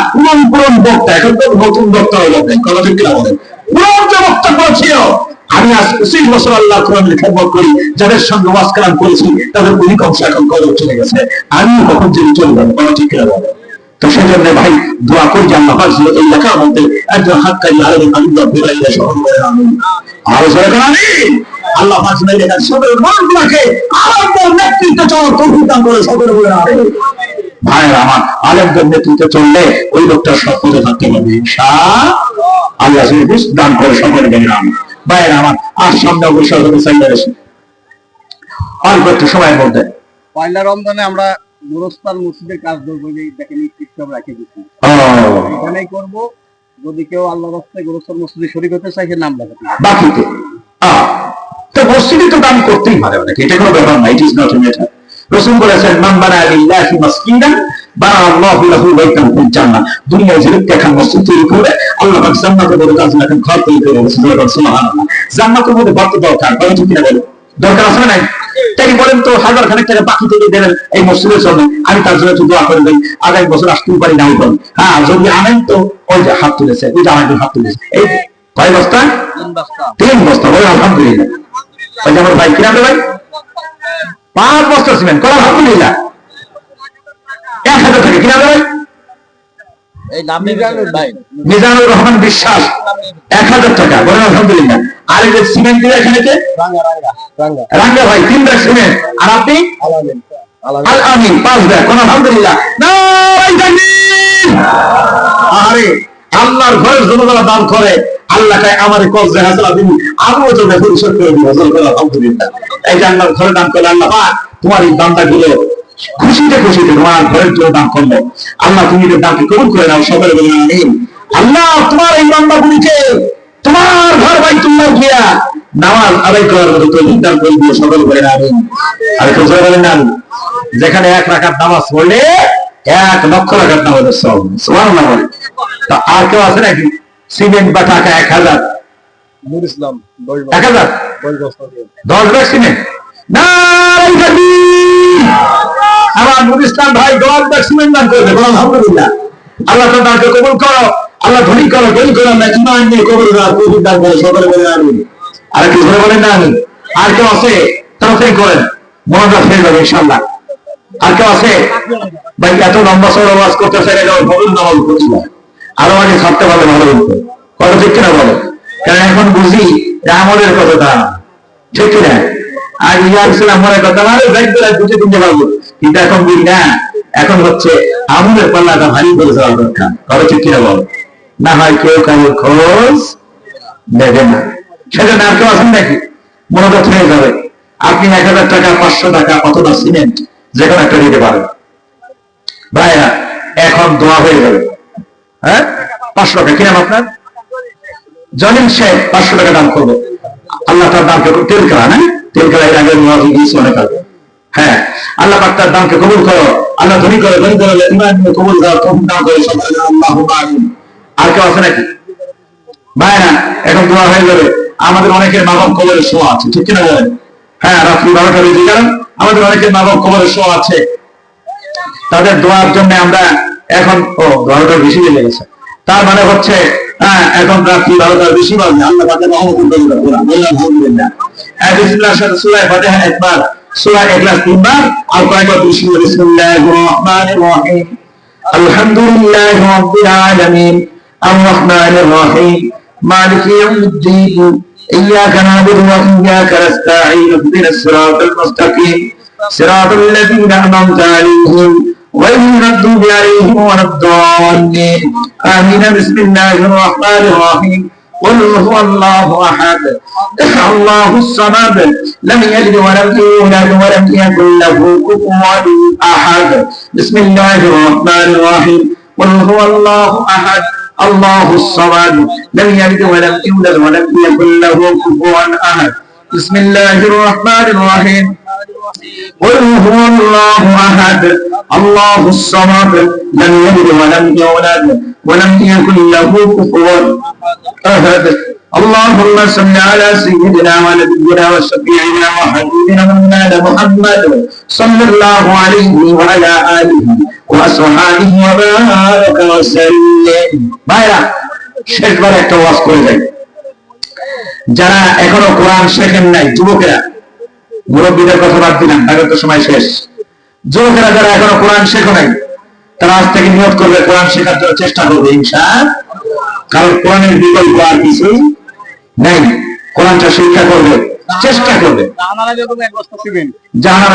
পুরন বক্তা, এখন তো নতুন বক্তা হয়ে যাবে। কথা ঠিক কিনা বলেন? পুরন যে বক্তব্য ছিল, আমি আজ 25 বছর আল্লাহ কোরআনের খেদমত করি, যাদের সঙ্গে ওয়াজ কালাম করেছি তাদের অধিকাংশ এখন কবরে চলে গেছে। আমি কখন যদি চলে যাবো? কথা ঠিক কিনা বলেন? তো সেজন্য ভাই দোয়া করি যে আল্লাহ পাক এই লেখার মধ্যে একজন হাক্কানি আলেম আল্লাহ বেলাইয়া সফল করে। আমিন। আরো জোরে করে আমিন। আল্লাহ পাক এই লেখার সবের মানুষগুলোকে আলেমদের নেতৃত্বে চলার তৌফিক দান করে। সফল করে। আমিন। ভাইরা আমার, আলেমদের নেতৃত্বে চললে ওই লোকটা সফল থাকতে পারবে ইনশাআল্লাহ। আল্লাহ যদি দান করে সকলে বলেন আমিন। ভাইরা আমার, আর সামনে অবশ্যই হবে চাইলে অল্প একটু সময়ের মধ্যে পয়লা রমজানে আমরা গোরস্থান মসজিদের কাজ করবো, দেখেন সব রাখে দিচ্ছি, এখানেই করবো। যদি কেউ আল্লাহ রাস্তায় গোরস্থান মসজিদে শরীক হতে চাই সে নাম লাগাতে বাকিতে। তো মসজিদে তো দান করতেই পারে অনেকে, এটা কোনো ব্যাপার না, it is not a matter. রাসূল বলেছেন মান বানা লিল্লাহি মাসজিদান বানা আল্লাহু লাহু বাইতান ফিল জান্নাহ। দুনিয়ায় যে ব্যক্তি এখন মসজিদ তৈরি করবে, আল্লাহ পাক জান্নাতের মধ্যে তার জন্য এখন ঘর তৈরি করে দেবে। সুবহানাল্লাহ। জান্নাতের মধ্যে ঘর তো দরকার, বলেন ঠিক কিনা বলেন? দরকার আছে না নাই? তাই বলেন তো, হাজার খানেক টাকা বাকি থেকে দেবেন এই মসজিদের জন্য, আমি তার জন্য একটু দোয়া করে দেই, আগামী বছর আসতেও পারি নাও পারি। হ্যাঁ, যদি আনেন তো ওই যে হাত তুলেছে, ওই যে আরেকজন হাত তুলেছে, এই কয় বস্তা? 3 বস্তা। বলেন আলহামদুলিল্লাহ। ওই যে আমার ভাই কিনা ভাই 5 বস্তা সিমেন্ট, কর আলহামদুলিল্লাহ। 1000 টাকা কিনা ভাই মিজানুর রহমান বিশ্বাস 1000 টাকা, বলেন আলহামদুলিল্লাহ। আর এই যে সিমেন্ট দিলে এখানে রাঙ্গা ভাই 3 ব্যাগ সিমেন্ট, আর আপনি আল আমিন 5 ব্যাগ, কোন আলহামদুলিল্লাহ। আরে আল্লাহর ঘরের জন্য যারা দান করে, আল্লাহ কয় আমার কস দেখা চলা দিন আমিও তো পরিশোধ করে দিব, আলহামদুলিল্লাহ। এই যে আল্লাহর ঘরে দান করলে আল্লাহ পাক তোমার এই দানটা গুলো খুশিতে খুশিতে তোমার ঘরের জন্য দান করলো, আল্লাহ তুমি এদের দানকে কবুল করে নাও, সকলে বলেন আমিন। আল্লাহ তোমার এই বান্দাগুলিকে তোমার ঘর বাইতুল্লাহ গিয়া নামাজ আদায় করার মতো তৌফিক দান করে দিও, সকলে বলেন আমিন। আর কেউ বলেন না, যেখানে 1 রাকাত নামাজ পড়লে 1 লক্ষ রাকাত নামাজের সওয়াব। সুবহানাল্লাহ। তা আর কেউ আছে নাকি সিমেন্ট বা টাকা 1000? নূর ইসলাম 1000 10 ব্যাগ সিমেন্ট। নারায়ে তাকবীর। আমার নূর ইসলাম ভাই 10 ব্যাগ সিমেন্ট দান করে দেন, আলহামদুলিল্লাহ। আল্লাহ তাআলা তাকে কবুল করো, আল্লাহ ধনী করো, ধনী করো, আল্লাহ ঈমান নিয়ে কবুল করো, তৌফিক দান করো, সকলে বলেন আমিন। আর কি জোরে বলেন না আমিন? আর কেউ আছে? তাড়াতাড়ি করেন, মনোযোগ হয়ে যাবে ইনশাআল্লাহ। আর কেউ আছে? ভাই এত লম্বা চড়া ওয়াজ করতে চাই না, ফজর নামাজ পড়ছি না, আরো আগে ছাড়তে পারলে ভালো হতো, কথা ঠিক কিনা বলো? কারণ এখন বুঝি যে আমলের কথাটা ঠিক কিনা। আর ইয়ার ছিলাম মনে কথা মানে দায়িত্ব বুঝে কিনতে পারবো, কিন্তু এখন বুঝি না, এখন হচ্ছে আমলের পাল্লাটা ভারী করে যাওয়ার দরকার, কথা ঠিক কিনা বলো? না হয় কেউ কারোর খোঁজ নেবে না, সেটা না। কেউ আছেন নাকি? মনোযোগ হয়ে যাবে। আপনি 1000 টাকা, 500 টাকা অথবা সিমেন্ট যে কোনো একটা দিতে পারেন ভাইয়া, এখন দোয়া হয়ে যাবে। হ্যাঁ, 500 টাকা কিনাম আপনার জলিল সাহেব 500 টাকা দাম করবো, আল্লাহ তার দামকে তেল করা না, তেল করা এর আগে অনেক আগে। হ্যাঁ, আল্লাহ পাক তার দামকে কবুল করো, আল্লাহ ধনী করো, ধনী করো, ইমান নিয়ে কবুল করো, তৌফিক দান করো, সকলে আল্লাহুম্মা আমিন। আর কেউ আছে নাকি ভাইয়া? এখন দোয়া হয়ে যাবে। আমাদের অনেকের মা বাপ কবরের শোয়া আছে, ঠিক কিনা বলেন? হ্যাঁ, রাত্রি 12টা বেজে গেল, আমাদের অনেকের মা বাপ কবরের শোয়া আছে, তাদের দোয়ার জন্য আমরা এখন 12টা বেশি বেজে গেছে, তার মানে হচ্ছে হ্যাঁ এখন রাত্রি 12টার বেশি বাজে। আল্লাহ পাকের রহমত করুন, আলহামদুলিল্লাহ। বিসমিল্লাহর সাথে সূরা ফাতিহা একবার, সূরা ইখলাস 3 বার, আর কয়েকবার বিসমিল্লাহির রহমানির রহিম। আলহামদুলিল্লাহি রাব্বিল আলামিন আর রহমানির রহিম মালিকি ইয়াউমিদ্দিন ইয়্যাকা না'বুদু ওয়া ইয়্যাকা নাস্তাঈন ইহদিনাস সিরাতাল মুস্তাকিম সিরাতাল লাযীনা আন'আমতা আলাইহিম غير المغضوب عليهم ولا الضالين آمين. بسم الله الرحمن الرحيم. قل هو الله أحد الله الصمد لم يلد ولم يولد ولم يكن له كفوا أحد. بسم الله الرحمن الرحيم. قل هو الله أحد الله الصمد لم يلد ولم يولد ولم يكن له كفوا أحد. بسم الله الرحمن الرحيم. قل هو الله أحد الله الصمد لم يلد ولم يولد ولم يكن له كفوا أحد. اللهم صل على سيدنا ونبينا وشفيعنا وحبيبنا مولانا محمد صلى الله عليه وعلى آله وصحبه وبارك وسلم. ভাইরা শেষবার একটা ওয়াজ করে যাই, যারা এখনো কোরআন শেখেন নাই, যুবকেরা, মুরব্বীদের কথা বাদ দিলাম, তাদের তো সময় শেষ। যুবকেরা যারা এখনো কোরআন শেখো নাই, তারা আজ থেকে নিয়ত করবে কোরআন শেখার জন্য চেষ্টা করবে ইনশাআল্লাহ। কারণ কোরআনের বিকল্প আর কিছুই নেই, কোরআনটা শিক্ষা করবে, চেষ্টা করবে। জাহানারা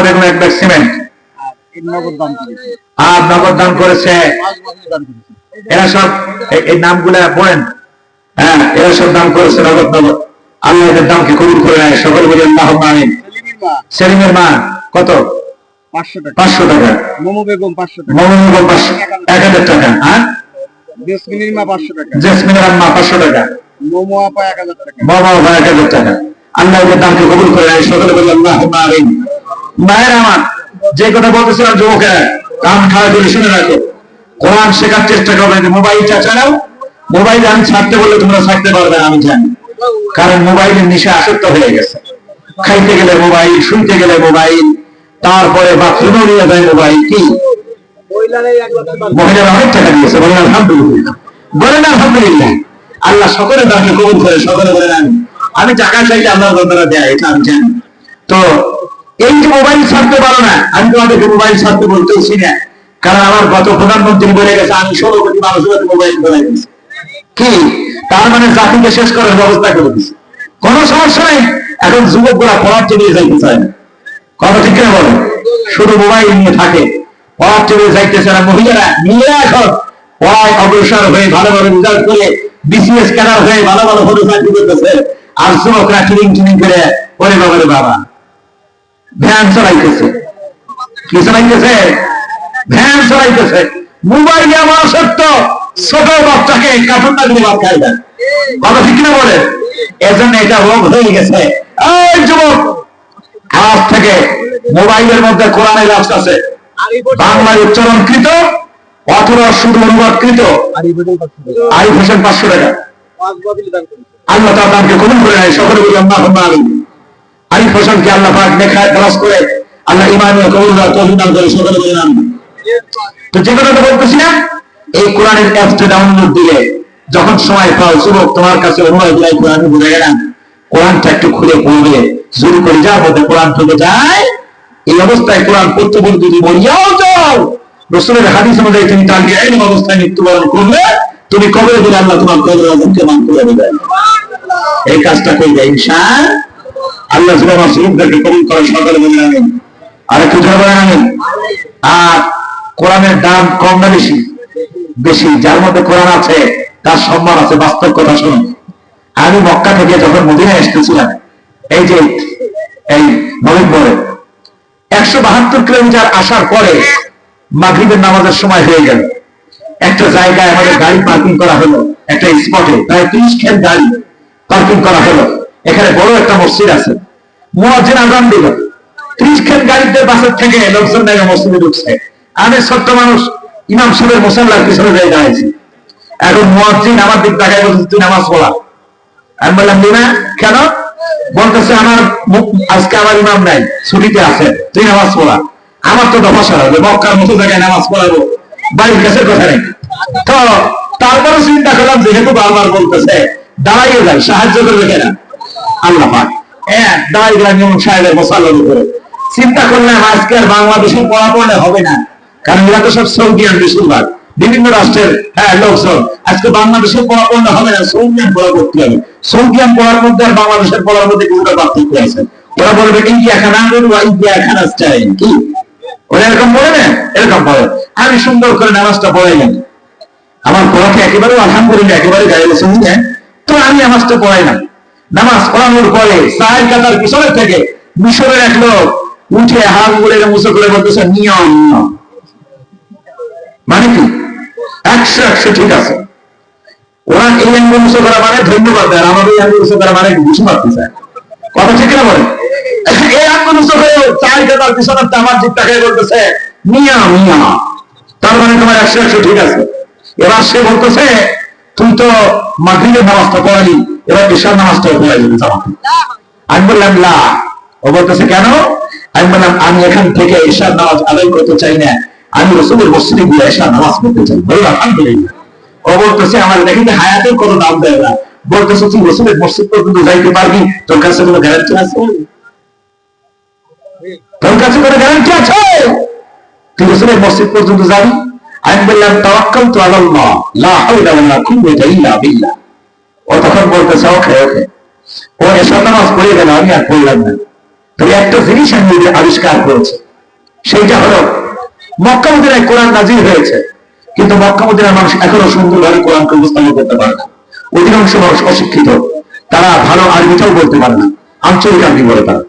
বেগম 1 ব্যাগ সিমেন্ট আর নগদ দান করেছে। এরা সব এই নামগুলা বলেন, হ্যাঁ, এরা সব দান করেছে নগদ নগদ। আল্লাহ এদের দামকে কবুল করে নেয়, সকলে বলি আল্লাহুম্মা আমিন। সেলিমের মা কত? 500 টাকা। মোমো বেগম 500 টাকা। মোমো বেগম 1000 টাকা। হ্যাঁ, জেসমিনের মা 500 টাকা। জেসমিনের আম্মা 500 টাকা। মোমো আপা 1000 টাকা। মোমো আপা 1000 টাকা। আল্লাহ এদের দামকে কবুল করে নেয়, সকলে বলি আল্লাহুম্মা আমিন। মায়ের আমার যে কথা বলতেছিলাম যুবকেরা কান খাওয়া করে শুনে রাখো, কোরআন শেখার চেষ্টা করবে। যে মোবাইলটা চালাও, মোবাইল আমি ছাড়তে বললে তোমরা ছাড়তে পারবে না, আমি জানি, কারণ মোবাইলের নেশা আসক্ত হয়ে গেছে। খাইতে গেলে মোবাইল, শুনতে গেলে মোবাইল, তারপরে বাথরুমে নিয়ে যায় মোবাইল। কি মহিলারা অনেক টাকা দিয়েছে, বলেন আলহামদুলিল্লাহ, বলেন আলহামদুলিল্লাহ। আল্লাহ সকলে তাকে কবুল করে, সকলে বলেন আমি। আমি টাকা চাইলে আল্লাহ বন্ধুরা দেয়, এটা আমি জানি। তো এই যে মোবাইল ছাড়তে পারো না, আমি তোমাদেরকে মোবাইল ছাড়তে বলতেছি না, কারণ আমার গত প্রধানমন্ত্রী বলে গেছে আমি 16 কোটি মানুষের মোবাইল ফেলাই দিয়েছি। কি তার মানে জাতিকে শেষ করার ব্যবস্থা করে দিচ্ছে। কোন সমস্যা নেই, এখন যুবকরা পড়ার টেবিলে যাইতে চায় না, কথা ঠিক কিনা বলে, শুধু মোবাইল নিয়ে থাকে, পড়ার টেবিলে যাইতেছে না। মেয়েরা এখন পড়ায় অগ্রসর হয়ে ভালো ভালো রেজাল্ট করে বিসিএস ক্যাডার হয়ে ভালো ভালো ভালো চাকরি করতেছে, আর যুবকরা ট্রেনিং করে ওরে বাবারে বাবা ভ্যান চালাইতেছে। কি চালাইতেছে? ভ্যান চালাইতেছে। মোবাইল আমার সত্য ছোট বাচ্চাকে কাপড় না দিয়ে ভাত খাই দেয়, কথা ঠিক কিনা বলে। এজন্য এটা রোগ হয়ে গেছে। এই যুবক, আজ থেকে মোবাইলের মধ্যে কোরআনের রাস্তা আছে, বাংলায় উচ্চারণকৃত অথবা শুধু অনুবাদকৃত। আরিফ হোসেন 500 টাকা আল্লাহ তাআলা তাকে কবুল করে নেয়, সকলে বলি আল্লাহুম্মা আমিন। আরিফ হোসেনকে আল্লাহ পাক নেখায় খলাস করে আল্লাহ ঈমান ও কবুল তৌফিক দান করে, সকলে বলি আমিন। তো যে কথাটা বলতেছি না, এই কোরআনের অ্যাপটা ডাউনলোড দিলে যখন সময় পাও, যুবক তোমার কাছে অনুযায়ী কোরআন বুঝে গেলাম, কোরআনটা একটু খুলে পড়বে, শুরু করে যাও, বলতে কোরআন থেকে যায়। এই অবস্থায় কোরআন পড়তে বলতে যদি মরিয়াও যাও, রাসূলের হাদিস অনুযায়ী তুমি তাকে এই অবস্থায় মৃত্যুবরণ করলে, তুমি কবরে দিলে আল্লাহ তোমার কবরের আযাবকে মাফ করে দিবেন। এই কাজটা করবে ইনশাআল্লাহ। আল্লাহ সুবহানাহু ওয়া তাআলাকে কবুল করে, সকলে বলেন আমিন। আর একটু জোরে বলেন আমিন। আর কোরআনের দাম কম না বেশি? বেশি। যার মধ্যে কোরআন আছে তার সম্মান আছে। বাস্তব কথা শুনুন, আমি মক্কা থেকে যখন মদিনায় এসেছিলাম, এই যে এই নভেম্বরে 172 কিলোমিটার আসার পরে মাগরিবের নামাজের সময় হয়ে গেল। একটা জায়গায় আমাদের গাড়ি পার্কিং করা হলো, একটা স্পটে প্রায় 30 খান গাড়ি পার্কিং করা হলো। এখানে বড় একটা মসজিদ আছে, মুয়াজ্জিন আযান দিল, 30 খান গাড়িতে বাসের থেকে লোকজন নেমে মসজিদে ঢুকছে। আমি ছোট্ট মানুষ ইমাম সাহেবের মুসাল্লার পিছনে যাই দাঁড়াইছি। এখন মুয়াজ্জিন আমার দিক তাকায় বলছে, তুই নামাজ পড়া। আমি বললাম না। কেন? বলতেছে আমার আজকে আমার ইমাম নাই, ছুটিতে আছে, তুই নামাজ পড়া। আমার তো দফা সরাবে, মক্কার মতো জায়গায় নামাজ পড়াবো, বাড়ির কাছে কথা নেই। তো তারপরে চিন্তা করলাম, যেহেতু বারবার বলতেছে দাঁড়াইয়ে যাই, সাহায্য করবে কেনা আল্লাহ পাক। দাঁড়াই গেলাম ইমাম সাহেবের মুসাল্লার উপরে। চিন্তা করলাম আজকে আর বাংলাদেশে পড়া পড়লে হবে না, কারণ এরা তো সব সৌদিয়ান বেশিরভাগ, বিভিন্ন রাষ্ট্রের লোকজন। আজকে বাংলাদেশের পড়া পড়লে হবে না, সৌদিয়ান পড়া করতে হবে। সৌদিয়ান পড়ার মধ্যে আর বাংলাদেশের পড়ার মধ্যে কিছুটা পার্থক্য আছে। ওরা বলবে ইন্ডিয়া খানা বা ইন্ডিয়া খানা চাই, কি ওরা এরকম বলে না? এরকম বলে। আমি সুন্দর করে নামাজটা পড়াইলাম, আমার পড়াকে একেবারে আলহামদুলিল্লাহ একেবারে গায়ে বসে নিলেন। তো আমি নামাজটা পড়াইলাম। নামাজ পড়ানোর পরে সাহেব কাতার পিছনের থেকে মিশরের এক লোক উঠে হাত বলে মুছে করে বলতেছে নিয়ম। মানে কি 100 ঠিক আছে। ওরা এই আঙ্গুল মুছে করা মানে ধন্যবাদ দেয়, আমাদের এই আঙ্গুল মুছে করা মানে বুঝতে পারতে চায়, কথা ঠিক না বলে। এই আঙ্গুল মুছে করে সাহেব কাতার পিছনের আমার দিক তাকায় বলতেছে নিয়ম নিয়ম, তার মানে তোমার 100 ঠিক আছে। এবার সে বলতেছে তুই তো মাগরিবের নামাজটা পড়ালি, এবার ঈশার নামাজটা পড়াই দিবি আমাকে। আমি বললাম না। ও বলতেছে কেন? আমি বললাম আমি এখান থেকে ঈশার নামাজ আদায় করতে চাই না, আমি রাসূলের মসজিদে গিয়ে ঈশার নামাজ পড়তে চাই। বললাম আলহামদুলিল্লাহ। ও বলতেছে আমার দেখি হায়াতের কোনো দাম দেয় না। বলতেছে তুই রাসূলের মসজিদ পর্যন্ত যাইতে পারবি, তোর কাছে কোনো গ্যারান্টি আছে? তোর কাছে কোনো গ্যারান্টি আছে তুই রাসূলের মসজিদ পর্যন্ত যাবি? আমি বললাম তাওয়াক্কালতু আলাল্লাহ লা হাওলা ওয়ালা কুওয়াতা ইল্লা বিল্লাহ। ও তখন বলতেছে ওকে ওকে। ও এসব নামাজ পড়ে গেল, আমি আর পড়লাম না। তবে একটা জিনিস আমি আবিষ্কার করেছি, সেইটা হলো মক্কা মদিনায় কোরআন নাজিল হয়েছে, কিন্তু মক্কা মদিনার মানুষ এখনো সুন্দরভাবে কোরআনকে উপস্থাপন করতে পারে না। অধিকাংশ মানুষ অশিক্ষিত, তারা ভালো আরবিটাও বলতে পারে না, আঞ্চলিক আরবি বলে। তারা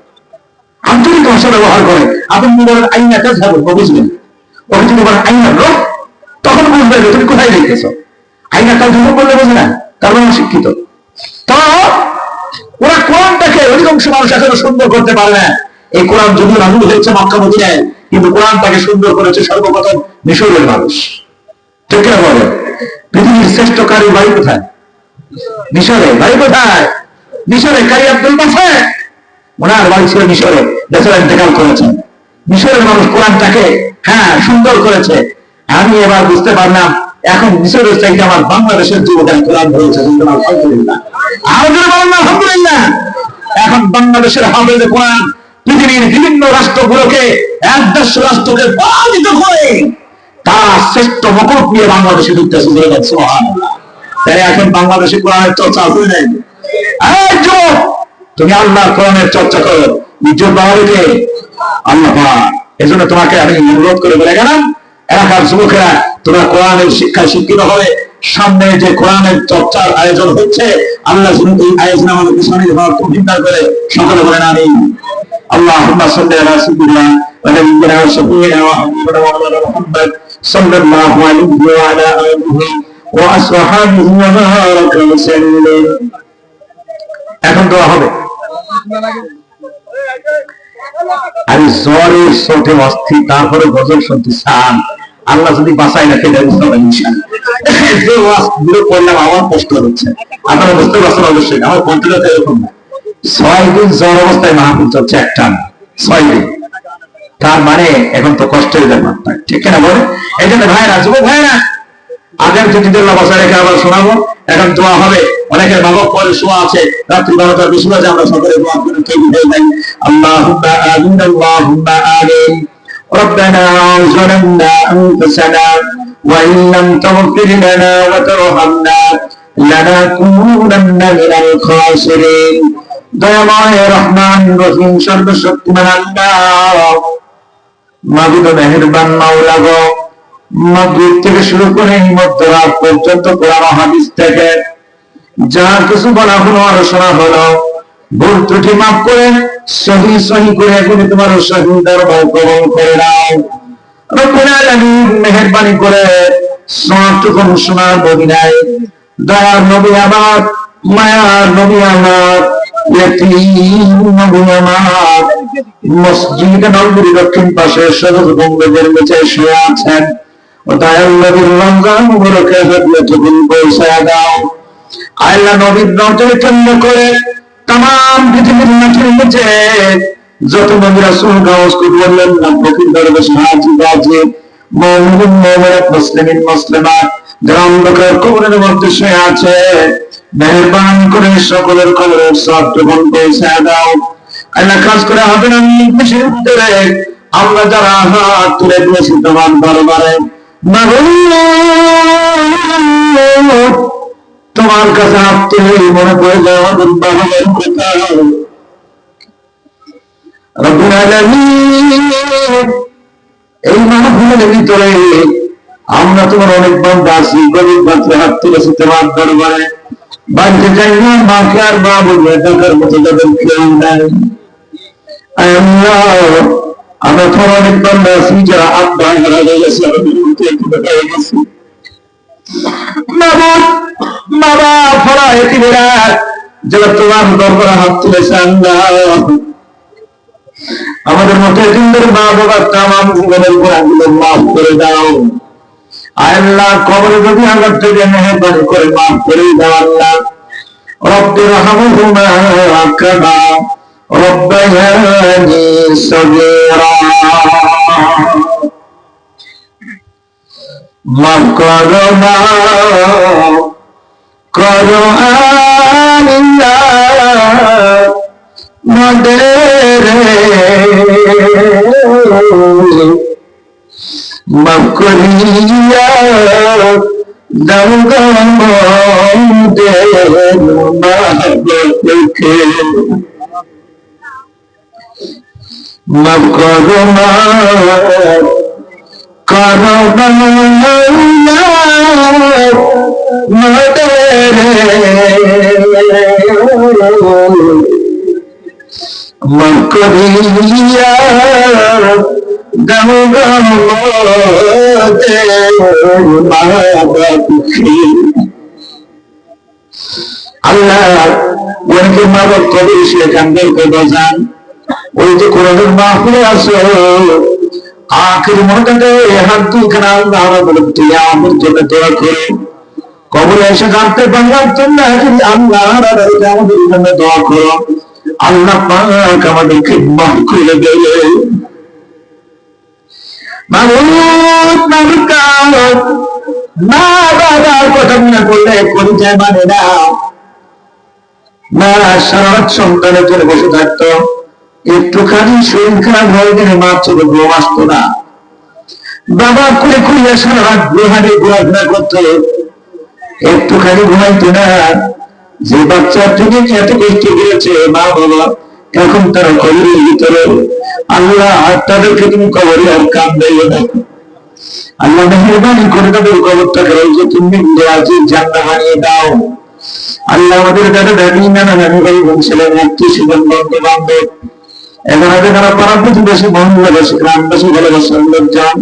আঞ্চলিক ভাষা ব্যবহার করে। আপনি বলেন আইনা কাজ হবে, বুঝবেন। ওকে যদি বলেন আইনা লোক, তখন বুঝবে তুমি কোথায় দেখতেছ। আইনা কাজ বললে বোঝে না, তার মানে শিক্ষিত। তো ওরা কোরআনটাকে অধিকাংশ মানুষ এখনো সুন্দর করতে পারে না। এই কোরআন যদি নাজিল হয়েছে মক্কা মদিনায়, কিন্তু কোরআনটাকে সুন্দর করেছে সর্বপ্রথম মিশরের মানুষ। ঠিক কিনা বলে? পৃথিবীর শ্রেষ্ঠ কারি বাড়ি কোথায়? মিশরে। বাড়ি কোথায়? মিশরে। কারি আব্দুল বাসেত, ওনার বাড়ি ছিল মিশরে, দেশের ইন্তেকাল করেছেন। মিশরের মানুষ কোরআনটাকে সুন্দর করেছে। আমি এবার বুঝতে পারলাম এখন মিশরের চাইতে আমার বাংলাদেশের যুবকেরা কোরআন ধরেছে। আলহামদুলিল্লাহ, আলহামদুলিল্লাহ। এখন বাংলাদেশের হাফেজ কোরআন পৃথিবীর বিভিন্ন রাষ্ট্রগুলোকে, এক দেশ রাষ্ট্রকে পরাজিত করে তারা শ্রেষ্ঠ মুকুট নিয়ে বাংলাদেশে ঢুকতেছে। তাই এখন বাংলাদেশে কোরআনের চর্চা হয়ে নাই। তুমি আল্লাহর কোরআনের চর্চা করো, ইজ্জত বাড়াবে আল্লাহ পাক। এজন্য তোমাকে আমি অনুরোধ করে বলে গেলাম, এলাকার যুবকেরা তোমরা কোরআনের শিক্ষায় শিক্ষিত হবে। সামনে যে কোরআনের চর্চার আয়োজন হচ্ছে, আল্লাহ এই আয়োজন আমাদেরকে সামিল হওয়ার তৌফিক দান করে। সকলে বলেন আমিন। আল্লাহুম্মা সাল্লি আলা সাইয়্যিদিনা ওয়া নাবিয়্যিনা ওয়া শাফিঈনা ওয়া হাবিবিনা মাওলানা মুহাম্মদ সাল্লাল্লাহু আলাইহি ওয়া আলা আলিহি ওয়া আসহাবিহি ওয়া বারাকা ওয়া সাল্লাম। এখন দোয়া হবে। আমি জ্বরের চোটে অস্থির, তারপরে গজল শুনতে চান, আল্লাহ যদি বাঁচাই না খেলে করলাম আমার কষ্ট হচ্ছে। আপনারা বুঝতে পারছেন অবশ্যই, আমার কন্টিনিউ এরকম না। 6 দিন জ্বর অবস্থায় মাহফিল চলছে একটা 6 দিন, তার মানে এখন তো কষ্টের ব্যাপারটা। ঠিক কিনা বলে? এই জন্য ভাইরা, যুবক ভাইরা, আগের চিঠিদের বাসা রেখে আবার শোনাবো। এখন দোয়া হবে। অনেকের বাবা পরে শোয়া আছে, রাত্রি 12টার বেশি বাজে, আমরা সকলে দোয়া করে তৈরি হয়ে যাই। আল্লাহুম্মা আমিন, আল্লাহুম্মা আমিন। ربنا ظلمنا أنفسنا وإن لم تغفر لنا وترحمنا لنكونن من الخاسرين। দয়াময় রহমান রহিম সর্বশক্তিমান আল্লাহ, মাবুদ মেহেরবান মাওলা গো, মাগরিব থেকে শুরু করে মধ্যরাত পর্যন্ত কোরআন হাদিস থেকে যা কিছু বলা হলো আর শোনা হলো, ভুল ত্রুটি মাফ করে সহি সহি করে এখন তোমার সহি দরবার কবুল করে নাও। রব্বুল আলামিন মেহেরবানি করে সবটুকু শোনার মদিনায় দয়ার নবী আমার, মায়ার নবী আমার, ইয়তীম নবী আমার, মসজিদ নববীর দক্ষিণ পাশে সবুজ গম্বুজের নিচে শুয়ে আছেন, ও দয়াল নবীর রমজান মুবারকে হাদিয়াতুল পৌঁছায় দাও। আল্লাহ নবীর নজর কেন্দ্র করে তাম পৃথিবীর মাটির নিচে যত নবী রাসূল গাওস করলেন না, ফকির দরবেশ হাজী গাজী মুমিন মুমিনাত মুসলিমিন মুসলিমাত যারা অন্ধকার কবরের মধ্যে শুয়ে আছে, মেহেরবানি করে সকলের কবরের সবটুকু পৌঁছায় দাও। আল্লাহ কাজ করে হবে না বেশি ভিতরে আমরা যারা হাত তুলে দিয়েছি তোমার দরবারে, তোমার কাছে হাত তুলে মনে পড়ে যায় আমাদের বাবার কথা। রব্বুল আলামিন, এই মাহফিলের ভিতরে আমরা তোমার অনেক বান্দা আছি, গরিব বাচ্চা হাত তুলেছি তোমার দরবারে, বাড়িতে যাই না, মাকে আর মা বলবে দেখার মতো তাদের কেউ নাই। আল্লাহ, আমরা তোমার অনেক বান্দা আছি যারা আব্বা হারা হয়ে গেছে, বাবা ফলা এতিমেরা যারা তোমার দরবারে হাত তুলেছে, আল্লাহ আমাদের মতো এতিমদের মা বাবার তামাম জীবনের গুনাহগুলো মাফ করে দাও। আল্লাহ কবরে যদি আঘাত থেকে মেহেরবানি করে মাফ করে দাও। আল্লাহ রব্বির হামহুমা কামা রব্বায়ানি সগীরা, মাফ করো করো আল্লাহ মদের মাফ করিয়া দাও গো মোদের মাহবুবকে, মাফ করো করো মদের মাফ করিয়া দাও গো মোদের মাহবুবকে। আল্লাহ অনেকে মা বাপ কবি সে কান্দের করে যান, ওই যে কোরআনের মাহফিলে আসো, আখেরি মোনাজাতে হাত দুইখানা আল্লাহর বলে তুই আমাদের জন্য দোয়া করে কবরে এসে জানতে পারলাম তোমরা যদি আল্লাহর আমাদের জন্য দোয়া করো আল্লাহ পাক আমাদেরকে মাফ করে দেবে। মাবুদ মাবুদ মা বাবার কথা মনে করলে করে যায় মানে না। মা সারা রাত সন্তানের জন্য বসে থাকতো, একটুখানি শরীর খারাপ হয়ে গেলে মা চোখে ঘুম আসতো না। বাবা করে খুঁড়িয়ে সারা রাত ঘুরে ঘোরাফেরা করতো, একটুখানি ঘুমাইতো না। যে বাচ্চার জন্য এত কষ্ট করেছে মা বাবা, এখন তারা কবরের ভিতরে। আল্লাহ তাদেরকে তুমি কবরে আর কাম দেবে না। আল্লাহ মেহেরবানি করে তাদের কবরটাকে রয়েছে তুমি জান্নাত বানিয়ে দাও। আল্লাহ আমাদের দাদা দাদি নানা নানি ভাই বোন ছেলে আত্মীয় স্বজন বন্ধু বান্ধব এখন আগে তারা পাড়া প্রতিবেশী মহল্লাবাসী গ্রামবাসী ভালোবাসার লোকজন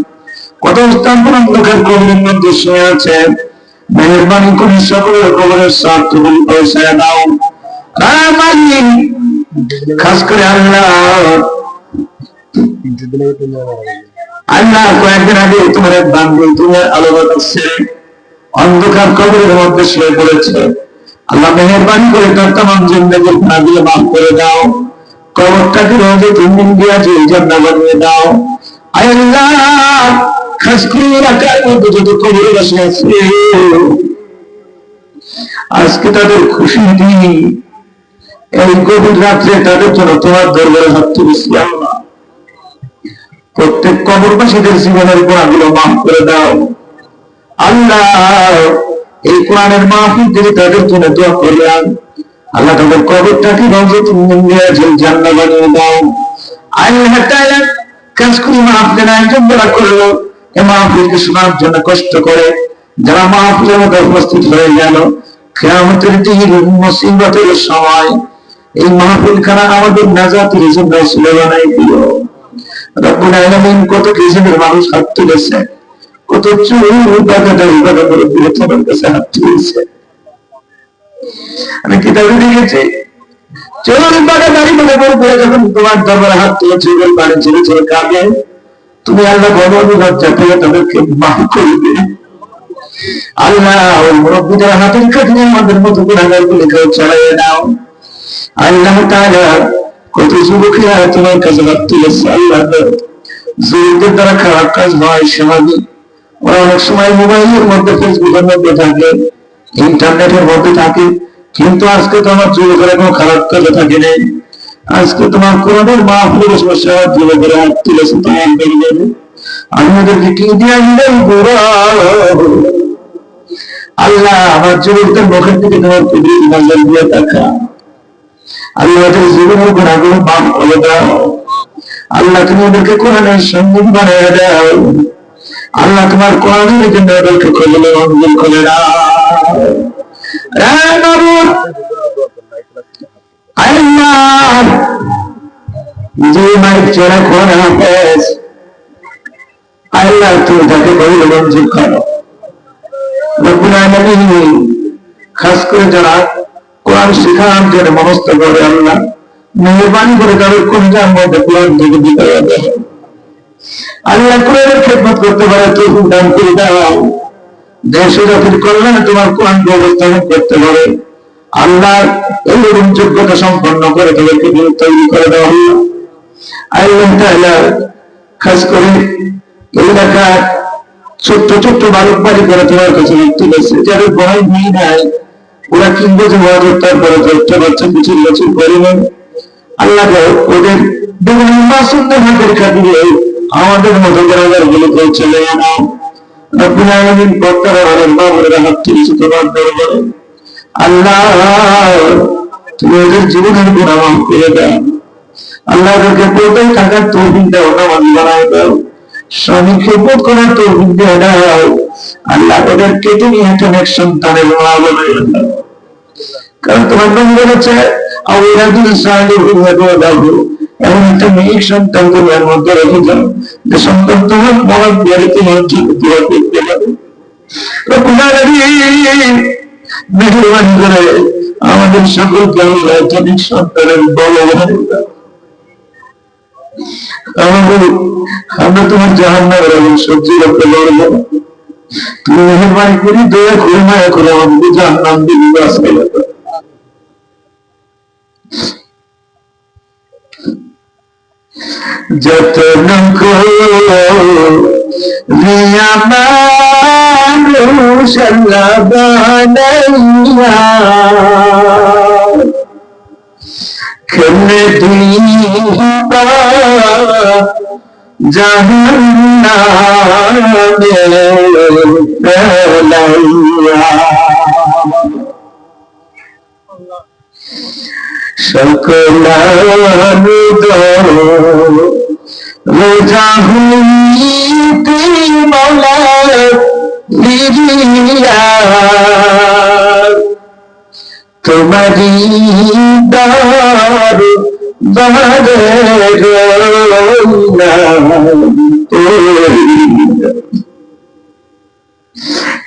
কত স্থান লোকের কবরের মধ্যে শুয়ে আছে। মেহেরবানি করে সকলের কবরের সাথ তুমি পয়সা দাও। খাস করে আল্লাহ কয়েকদিন আগে তোমার এক বান্ধবী তোমার আলোচনা করছে, অন্ধকার কবরের মধ্যে শুয়ে পড়েছে। আল্লাহ মেহেরবানি করে তার তামাম জিন্দেগি গুনাহ দিয়ে মাফ করে দাও। কবরটাকে রোজে 3 দিন দিয়া যে জান্নাত বানিয়ে দাও। আয় আল্লাহ খাস করে এলাকার মধ্যে যত কবরে বসে আছে আজকে তাদের খুশি দিন, এই গভীর রাত্রে তাদের জন্য তোমার দরবারে হাত তুলেছি। আল্লাহ প্রত্যেক কবরবাসীদের জীবনের গুনাহগুলো মাফ করে দাও। আল্লাহ এই কোরআনের মাহফিল থেকে তাদের জন্য দোয়া করলাম। আল্লাহ তাদের কবরটাকে রওজা মিনাল জান্নাত বানিয়ে দাও। আল্লাহ তাআলা কাজ করি মাহফিলের আয়োজন যারা করলো, এই মাহফিলকে শোনার জন্য কষ্ট করে যারা মাহফিলের মধ্যে উপস্থিত হয়ে গেল, কিয়ামতের দিন মুসিবতের সময় এই মাহফিলখানা আমাদের নাজাতের জন্য ছিল বানাই দিও। রব্বুল আলামিন কত কিসমের মানুষ হাত তুলেছে, কত চুল বাগাদারি বাগাদারি করে তোমার কাছে হাত তুলেছে। আমি কিতাবে দেখেছি চুল বাগাদারি বাগাদারি করে যখন তোমার দরবারে হাত তুলে চুল বাড়ি ছেড়ে ছেড়ে কাঁদে, তুমি আল্লাহ ভগবান লজ্জা পেয়ে তাদেরকে মাফ করবে। আল্লাহ ওই মুরব্বীদের হাতের কাছে আমাদের মতো গুনাহগার গুলিকে ছাড়িয়ে দাও। আল্লাহ তাআলা কত যুবকেরা তোমার কাছে হাত তুলেছে। আল্লাহ যুবকদের দ্বারা খারাপ কাজ হয় স্বাভাবিক, ওরা অনেক সময় মোবাইলের মধ্যে ফেসবুকের মধ্যে থাকে, ইন্টারনেটের মধ্যে থাকে, কিন্তু আজকে তো আমার যুবকেরা কোনো খারাপ কাজে থাকে নেই। আজকে তোমার কোরআনের মাহফিলের সমস্যা যুবকেরা হাত তুলেছে তোমার বেরিয়ে আমি ওদেরকে কি দিয়ে আল্লাহ আমার যুবকদের মুখের দিকে তোমার কুদরত নজর দিয়ে দেখা। আল্লাহ ওদের জীবনের গুনাহগুলো মাফ করে দাও। আল্লাহ তুমি ওদেরকে কোরআনের সঙ্গী বানিয়ে দাও। আল্লাহ তোমার কোরআনের জন্য ওদেরকে খুলে মঞ্জুর করে দাও। আল্লাহ যে মাইক চড়া কোরআন হাফেজ, আল্লাহ তুমি তাকে বলে মঞ্জুর করো। রব্বুল আলামিন খাস করে যারা কোরআন শেখার জন্য মনস্থ করে আল্লাহ মেহরবানি করে তাদের কলিজার মধ্যে কোরআন থেকে দিতে হবে। আল্লাহ কোরআনের খেদমত করতে পারে তৌফিক দান করে দাও। দেশ ও জাতির কল্যাণে তোমার কোরআন ব্যবস্থাপন করতে পারে আল্লাহ এরকম যোগ্যতা সম্পন্ন করে তাদেরকে তৈরি করে দেওয়া হলো। আল্লাহ তাআলা খাস করে এই এলাকার ছোট্ট ছোট্ট বালক বালিকারা তোমার কাছে তুলেছে, যাদের ভয় নেই নাই, ওরা কিনবো যে মহাজতার পরে একটা বাচ্চা পিছুর বছর পরিমাণ আল্লাহ ওদের বিভিন্ন মাসুমদের হাতের খাতিরে আমাদের মতো গ্রামের গুলোকে চলে আনাও। রব্বুল আলামিন বক্তারা অনেক বাবুরা হাত তুলেছে তোমার দরবারে। আল্লাহ তুমি ওদের জীবনের গুনাহ মাফ করে দাও। আল্লাহ ওদেরকে পর্দায় থাকার তৌফিক দাও, নামাজ বানায় দাও, স্বামী খেদমত করার তৌফিক দাও। আল্লাহ ওদেরকে তুমি একটা নেক সন্তানের মা বানায় দাও। কারণ তোমার নাম বলেছে আওলাদুল সালিহিন ওয়াদাহু, এমন একটা মেয়ে সন্তান তোমার মধ্যে রেখে যাও যে সন্তান তোমার মরণ বাড়িতে মঞ্জুর দোয়া করতে পারে। রব্বুল আলামিন মেহেরবানি করে আমাদের সকলকে আল্লাহ সন্তানের বড় বানায় দাও। আমরা তোমার জাহান্নামের আগুন সহ্য করতে পারবো না। তুমি মেহরবানি করি, দয়া করে, মায়া করে আমাদের জাহান্নাম দিবি বাঁচাই। যত মানুষ আল্লাহ বানাইয়া কেমনে দিবা জাহান্নামে ফেলাইয়া। সকল রোজা হইতে মৌলা ফিরিয়া তোমারি দার বারে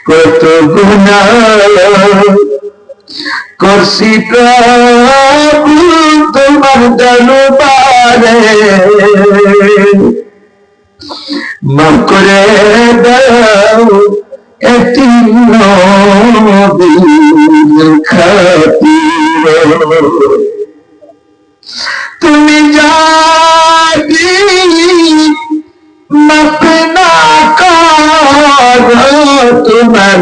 কত গুনাহ করছি প্রভু তোমার দরবারে, মাফ করে দাও একটি নবীর খাতিরে। তুমি যদি মাফ না করো তোমার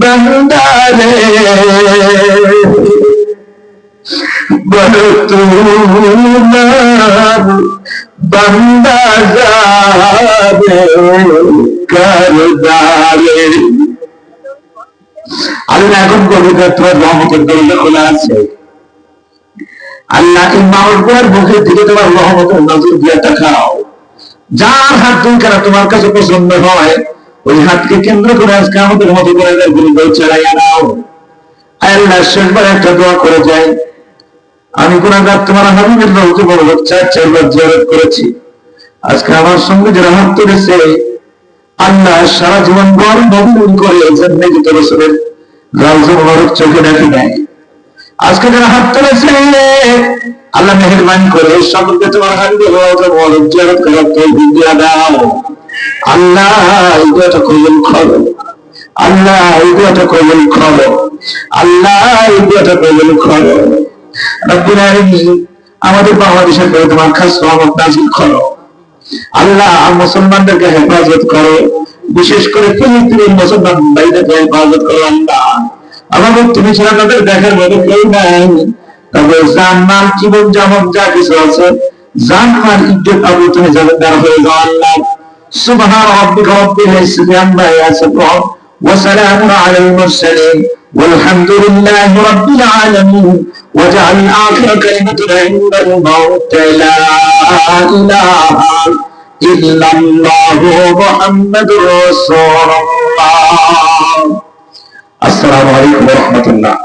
বান্দারে, বলো তোমার বান্দা যাবে কারদারে। আল্লাহ এখন কবিতা তোমার রহমতের দরজা খোলা আছে। আল্লাহ এই মাওয়ার মুখের দিকে তোমার রহমতের নজর দিয়ে তাকাও। যার হাত তুমি কেন তোমার কাছে পছন্দ হয়, ওই হাতকে কেন্দ্র করে আজকে আমাদের মতো করে চালাইয়া নাও। আল্লাহ শেষবার একটা দোয়া করে যাই। আমি গুনাহগার, তোমার হাবিবের রওজা মুবারক 4-4 জিয়ারত করেছি। আজকে আমার সঙ্গে যারা হাত তুলেছে, আল্লাহ সারা জীবন ভর নবীন করে জান্নাত রাসূলের রওজা মুবারক চোখে দেখে নেয়। আজকে যারা হাত তুলেছে, আল্লাহ মেহেরবানি করে সকলকে তোমার হাবিবের রওজা মুবারক জিয়ারত করার তৌফিক দিয়ে দাও। আল্লাহ এই দোয়াটা কবুল করো। আল্লাহ এই দোয়াটা কবুল করো। আল্লাহ এই দোয়াটা কবুল করো। রব্বুল আলামিন আমাদের বাংলাদেশের উপরে তোমার খাস রহমত নাযিল করো। আল্লাহ মুসলমানদেরকে হেফাজত করো, বিশেষ করে ফিলিস্তিনের মুসলমান ভাইদেরকে হেফাজত করো। আল্লাহ আমাদের তুমি ছাড়া তাদের দেখার মতো কেউ নাই। তবে জানমাল জীবন যেমন যা কিছু আছে, জানমাল ইজ্জত আবু তুমি জানেদার হয়ে যাও। আল্লাহ সুবহান রাব্বিকা রাব্বিল ইজ্জাতি আম্মা ইয়াসিফুন ওয়া সালামুন আলাল মুরসালিন والحمد لله رب العالمين واجعل آخر كلمتنا عند الموت لا إله إلا الله محمد رسول الله. السلام عليكم ورحمة الله.